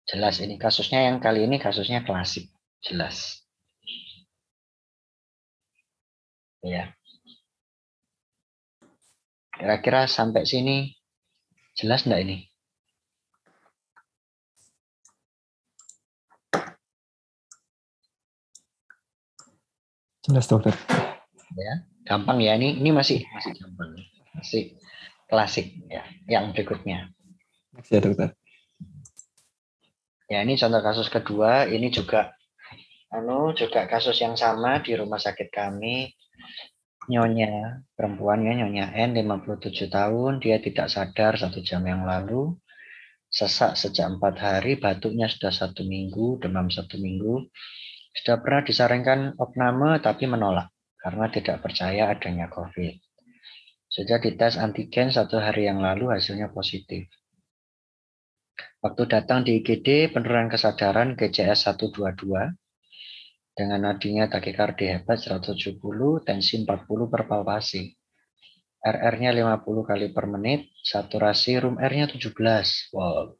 [SPEAKER 1] Jelas ini kasusnya, yang kali ini kasusnya klasik, jelas. Ya. Kira-kira sampai sini jelas enggak ini?
[SPEAKER 2] Jelas dokter.
[SPEAKER 1] Ya, gampang ya, ini masih gampang. Masih klasik ya. Yang berikutnya.
[SPEAKER 2] Ya dokter.
[SPEAKER 1] Ya, ini contoh kasus kedua, ini juga kasus yang sama di rumah sakit kami. Nyonya, perempuan ya, Nyonya N, 57 tahun, dia tidak sadar 1 jam yang lalu. Sesak sejak 4 hari, batuknya sudah 1 minggu, demam 1 minggu. Sudah pernah disarankan opname tapi menolak karena tidak percaya adanya COVID. Sudah dites antigen 1 hari yang lalu, hasilnya positif. Waktu datang di IGD, penurunan kesadaran GCS 122 dengan nadinya takikardi hebat 170, tensi 40 per palpasi. RR-nya 50 kali per menit, saturasi room R-nya 17. Wow.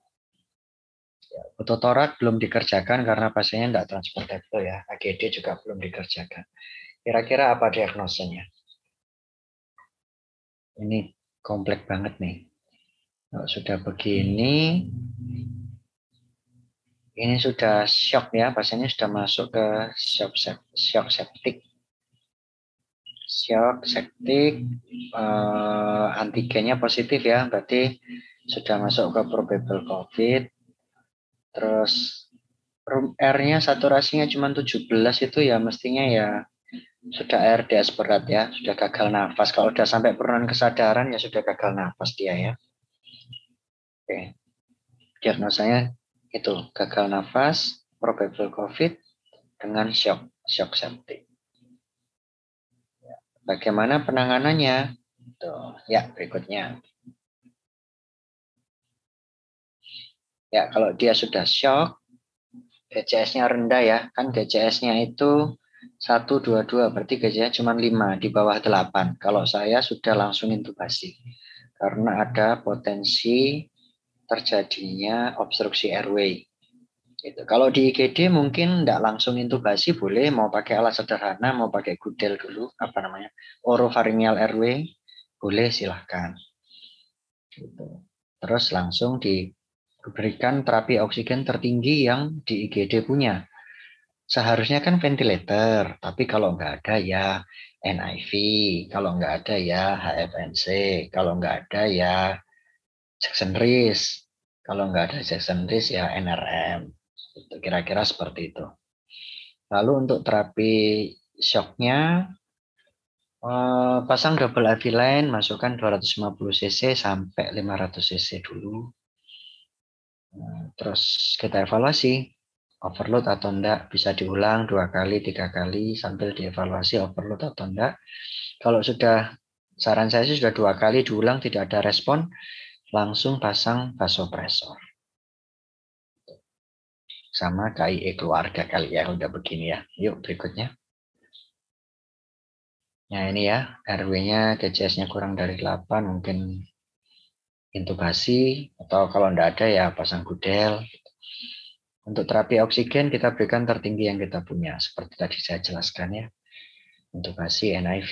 [SPEAKER 1] Ototorak belum dikerjakan karena pasiennya tidak transportable ya. AGD juga belum dikerjakan. Kira-kira apa diagnosanya? Ini kompleks banget nih. Kalau sudah begini, ini sudah shock ya, pasiennya sudah masuk ke shock septic. Shock septic, antigennya positif ya, berarti sudah masuk ke probable COVID. Terus room R-nya saturasinya cuma 17 itu ya mestinya ya sudah ARDS berat ya, sudah gagal nafas. Kalau sudah sampai penurunan kesadaran ya sudah gagal nafas dia ya. Oke. Diagnosanya itu gagal nafas, probable COVID dengan shock septic. Bagaimana penanganannya? Tuh, ya berikutnya. Ya, kalau dia sudah shock, GCS-nya rendah ya, kan GCS-nya itu 122, berarti GCS cuma 5, di bawah 8. Kalau saya sudah langsung intubasi, karena ada potensi terjadinya obstruksi airway. Gitu. Kalau di IGD mungkin tidak langsung intubasi, boleh mau pakai alat sederhana, mau pakai gudel dulu, oropharyngeal airway, boleh silahkan. Gitu. Terus langsung diberikan terapi oksigen tertinggi yang di IGD punya. Seharusnya kan ventilator, tapi kalau nggak ada ya NIV, kalau nggak ada ya HFNC, kalau nggak ada ya Jackson Rees, kalau nggak ada Jackson Rees ya NRM. Itu kira-kira seperti itu. Lalu untuk terapi shocknya, pasang double IV line, masukkan 250 cc sampai 500 cc dulu. Terus kita evaluasi. overload atau enggak, bisa diulang 2 kali, 3 kali sambil dievaluasi overload atau enggak. Kalau sudah, saran saya sih sudah 2 kali diulang tidak ada respon, langsung pasang vasopresor. Sama KIE keluarga kali ya, udah begini ya. Yuk berikutnya. Nah ini ya, RW-nya TCS-nya kurang dari 8, mungkin intubasi, atau kalau enggak ada ya pasang gudel. Untuk terapi oksigen kita berikan tertinggi yang kita punya, seperti tadi saya jelaskan ya. Intubasi, NIV,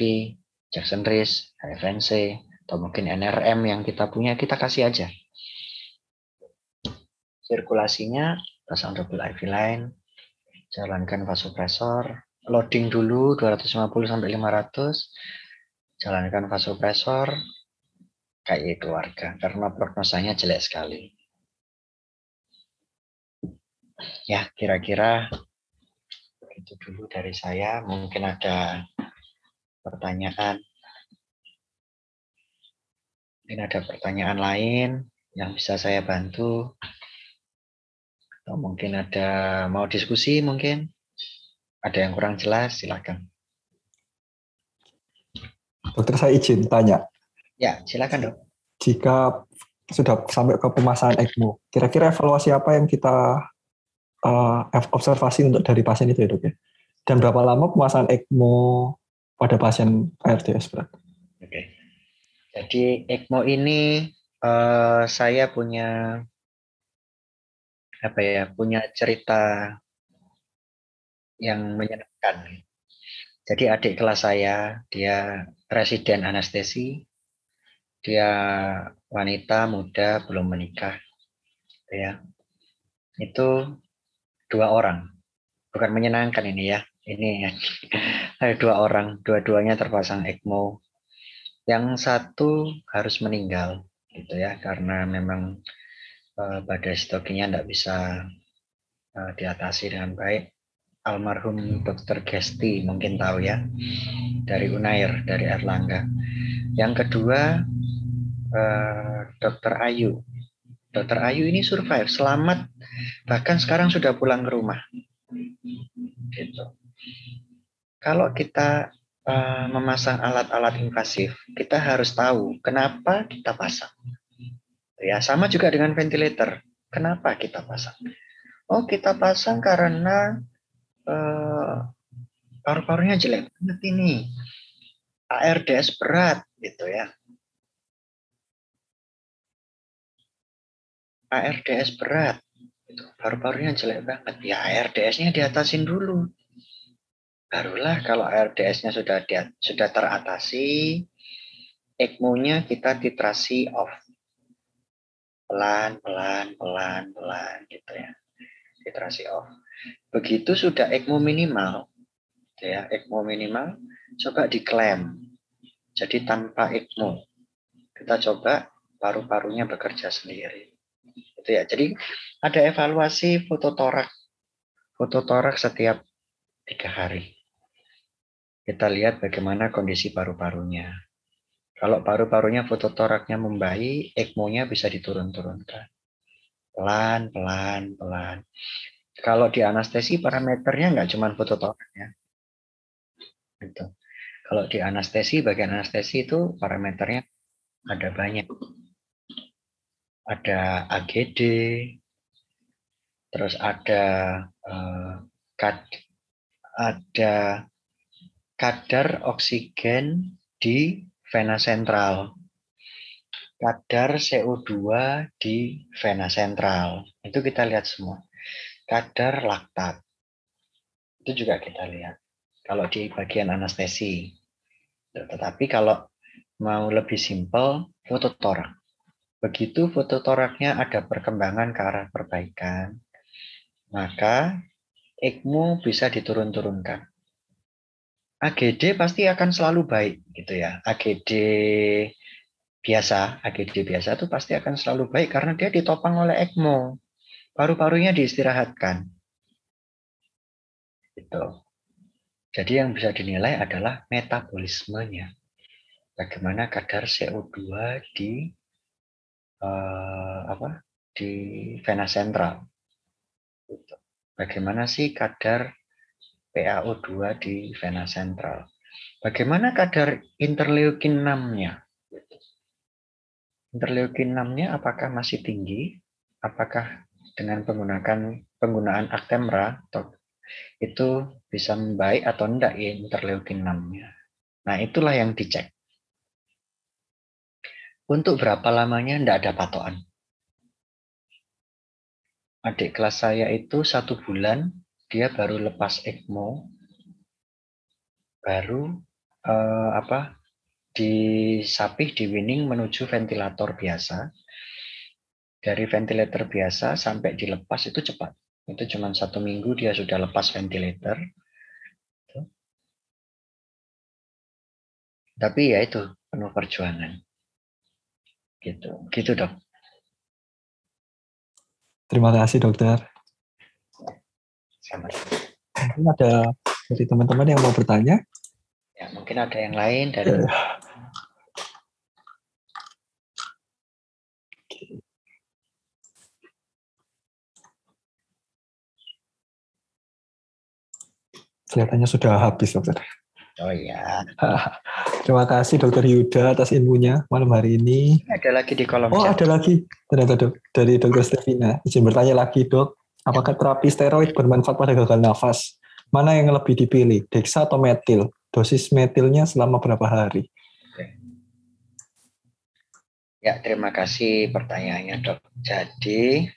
[SPEAKER 1] Jackson Rees, HFNC, atau mungkin NRM yang kita punya, kita kasih aja. Sirkulasinya, pasang double IV line, jalankan vasopresor, loading dulu 250-500, jalankan vasopresor, KIE keluarga, karena prognosanya jelek sekali. Ya, kira-kira itu dulu dari saya. Mungkin ada pertanyaan. Mungkin ada pertanyaan lain yang bisa saya bantu. Atau mungkin ada mau diskusi mungkin. Ada yang kurang jelas, silakan.
[SPEAKER 2] Dokter, saya izin tanya.
[SPEAKER 1] Ya, silakan dok.
[SPEAKER 2] Jika sudah sampai ke pemasangan ECMO, kira-kira evaluasi apa yang kita observasi untuk dari pasien itu ya dok ya? Dan berapa lama pemasangan ECMO pada pasien ARDS berat?
[SPEAKER 1] Oke. Jadi ECMO ini saya punya punya cerita yang menyenangkan. Jadi adik kelas saya, dia residen anestesi, dia wanita muda belum menikah, ya. Itu 2 orang, bukan menyenangkan ini ya. Ini ada 2 orang, dua-duanya terpasang ECMO. Yang satu harus meninggal, gitu ya, karena memang badai sitokinnya tidak bisa diatasi dengan baik. Almarhum Dr. Gesti mungkin tahu ya, dari Unair, dari Erlangga. Yang kedua Dr. Ayu. Dr. Ayu ini survive, selamat, bahkan sekarang sudah pulang ke rumah. Gitu. Kalau kita memasang alat-alat invasif, kita harus tahu kenapa kita pasang. Ya, sama juga dengan ventilator. Kenapa kita pasang? Oh, kita pasang karena paru-parunya jelek banget ini. ARDS berat gitu ya. ARDS berat. Paru-parunya jelek banget. Ya ARDS-nya diatasin dulu. Barulah kalau ARDS-nya sudah teratasi, ECMO-nya kita titrasi off. Pelan gitu ya. Titrasi off. Begitu sudah ECMO minimal, ya, ECMO minimal, coba diklaim. Jadi tanpa ECMO, kita coba paru-parunya bekerja sendiri. Itu ya. Jadi ada evaluasi fototorak setiap 3 hari. Kita lihat bagaimana kondisi paru-parunya. Kalau paru-parunya fototoraknya membaik, ECMO-nya bisa diturun-turunkan. Pelan. Kalau di anestesi parameternya nggak cuma fototoraknya. Gitu. Kalau di anestesi, bagian anestesi itu parameternya ada banyak. Ada AGD, terus ada kadar oksigen di vena sentral, kadar CO2 di vena sentral. Itu kita lihat semua. Kadar laktat. Itu juga kita lihat. Kalau di bagian anestesi. Tetapi kalau mau lebih simpel, fototorak. Begitu fototoraknya ada perkembangan ke arah perbaikan, maka ECMO bisa diturun-turunkan. AGD pasti akan selalu baik gitu ya. AGD biasa itu pasti akan selalu baik karena dia ditopang oleh ECMO. Paru-parunya diistirahatkan. Gitu. Jadi yang bisa dinilai adalah metabolismenya. Bagaimana kadar CO2 di di vena sentral. Gitu. Bagaimana sih kadar PaO2 di vena sentral? Bagaimana kadar interleukin 6-nya? Interleukin 6-nya apakah masih tinggi? Apakah dengan penggunaan Actemra itu bisa membaik atau enggak ya interleukin 6-nya? Nah, itulah yang dicek. Untuk berapa lamanya enggak ada patokan. Adik kelas saya itu 1 bulan, dia baru lepas ECMO, baru disapih, diwining menuju ventilator biasa. Dari ventilator biasa sampai dilepas itu cepat. Itu cuma 1 minggu dia sudah lepas ventilator. Tapi ya itu penuh perjuangan. Gitu dok.
[SPEAKER 2] Terima kasih dokter.
[SPEAKER 1] Sama.
[SPEAKER 2] Mungkin ada dari teman-teman yang mau bertanya?
[SPEAKER 1] Ya, mungkin ada yang lain dari
[SPEAKER 2] kelihatannya sudah habis dokter.
[SPEAKER 1] Oh iya.
[SPEAKER 2] Terima kasih dokter Yuda atas ilmunya malam hari ini.
[SPEAKER 1] Ada lagi di kolom
[SPEAKER 2] Oh
[SPEAKER 1] chat.
[SPEAKER 2] ada lagi ternyata dok dari dokter Stefina. Izin bertanya lagi dok, apakah terapi steroid bermanfaat pada gagal nafas? Mana yang lebih dipilih, dexa atau metil? Dosis metilnya selama berapa hari?
[SPEAKER 1] Ya, terima kasih pertanyaannya dok. Jadi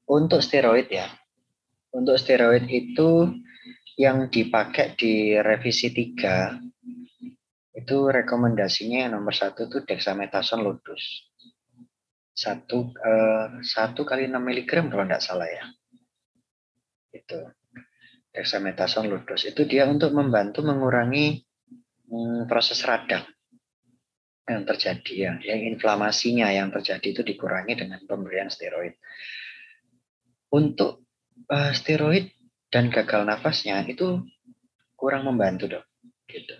[SPEAKER 1] untuk steroid ya, untuk steroid itu yang dipakai di revisi 3 itu rekomendasinya yang nomor 1 itu dexamethasone low dose. 1 kali 6 mg kalau tidak salah ya. Itu dexamethasone low dose itu dia untuk membantu mengurangi proses radang yang terjadi ya, yang inflamasinya yang terjadi itu dikurangi dengan pemberian steroid. Untuk steroid dan gagal nafasnya itu kurang membantu dok. Gitu.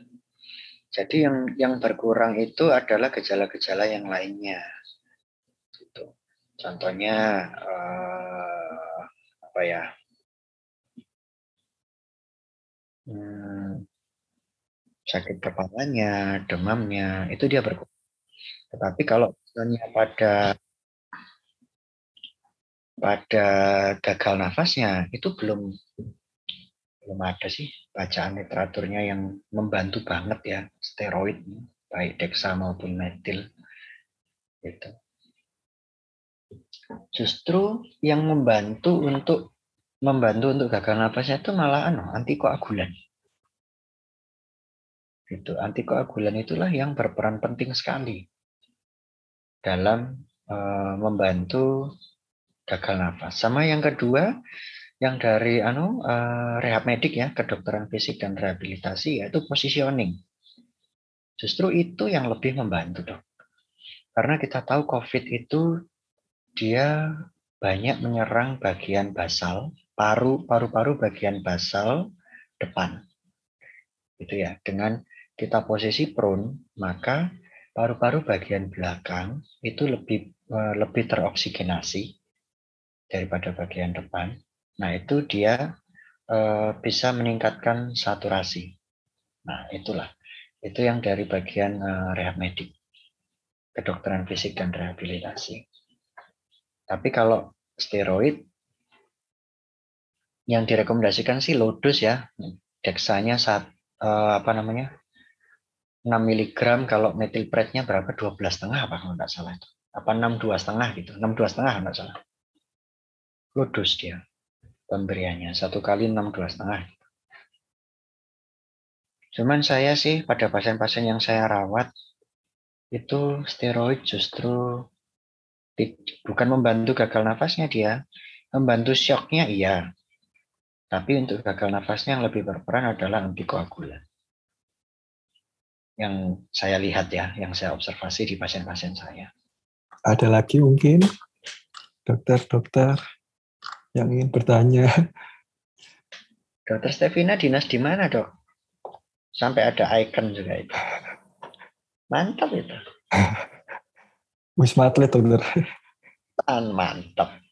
[SPEAKER 1] Jadi yang berkurang itu adalah gejala-gejala yang lainnya. Gitu. Contohnya apa ya? Sakit kepalanya, demamnya, itu dia berkurang. Tetapi kalau misalnya pada gagal nafasnya itu belum ada sih bacaan literaturnya yang membantu banget ya steroid baik dexa maupun metil gitu. Justru yang membantu untuk gagal nafasnya itu malah antikoagulan. Gitu. Antikoagulan itulah yang berperan penting sekali dalam membantu gagal nafas. Sama yang kedua, yang dari rehab medik ya, kedokteran fisik dan rehabilitasi yaitu positioning. Justru itu yang lebih membantu dok. Karena kita tahu COVID itu dia banyak menyerang bagian basal, paru-paru bagian basal depan. Gitu ya. Dengan kita posisi prone, maka paru-paru bagian belakang itu lebih teroksigenasi daripada bagian depan. Nah, itu dia bisa meningkatkan saturasi. Nah, itulah. Itu yang dari bagian rehab medik, kedokteran fisik dan rehabilitasi. Tapi kalau steroid yang direkomendasikan sih low dose ya. Dexanya 6 mg, kalau metilprednya berapa? 12,5 apa kalau enggak salah itu. Apa 6,2,5 gitu. 6,2,5 enggak salah. Low dose dia pemberiannya 1 kali 6,2,5. Cuman saya sih pada pasien-pasien yang saya rawat itu steroid justru bukan membantu gagal nafasnya dia, membantu shocknya iya. Tapi untuk gagal nafasnya yang lebih berperan adalah antikoagulan. Yang saya lihat ya, yang saya observasi di pasien-pasien saya.
[SPEAKER 2] Ada lagi mungkin dokter-dokter yang ingin bertanya?
[SPEAKER 1] Dokter Stefina dinas di mana dok? Sampai ada icon juga itu. Mantap itu.
[SPEAKER 2] Wisma Atlet dokter.
[SPEAKER 1] Mantap.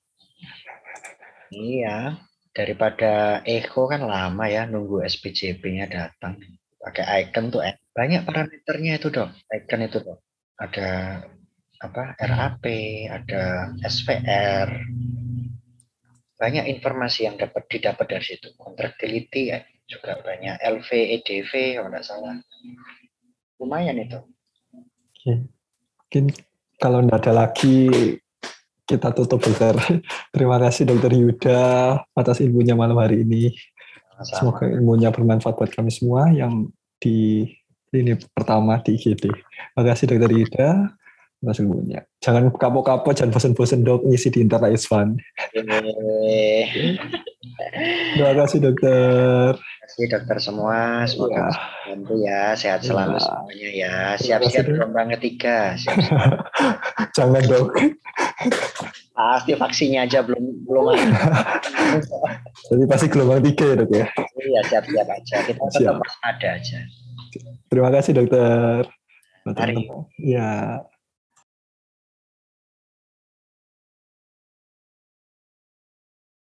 [SPEAKER 1] Iya, daripada echo kan lama ya nunggu SPJP-nya datang. Pakai icon tuh banyak parameternya itu dok. Icon itu dok. Ada apa RAP, ada SVR, banyak informasi yang didapat dari situ. Contractility ya, juga banyak LV, EDV kalau nggak salah. Lumayan itu.
[SPEAKER 2] Oke. Mungkin kalau nggak ada lagi kita tutup dokter. Terima kasih dokter Yuda atas ilmunya malam hari ini.
[SPEAKER 1] Sama.
[SPEAKER 2] Semoga ilmunya bermanfaat buat kami semua yang di ini pertama di IGD. Terima kasih dokter Yuda atas ilmunya. Jangan kapok-kapok, jangan bosan-bosan dok ngisi di Internet is Fun. Terima kasih dokter.
[SPEAKER 1] Terima kasih dokter semua. Semoga bisa membantu ya. Sehat selalu semuanya ya. Siap-siap gelombang ketiga. Siap-siap.
[SPEAKER 2] Jangan dok.
[SPEAKER 1] Pasti vaksinnya aja belum ada.
[SPEAKER 2] Jadi pasti gelombang 3 ya dok ya?
[SPEAKER 1] Iya siap-siap aja. Kita tetap waspada aja.
[SPEAKER 2] Terima kasih dokter.
[SPEAKER 1] Mari.
[SPEAKER 2] Ya.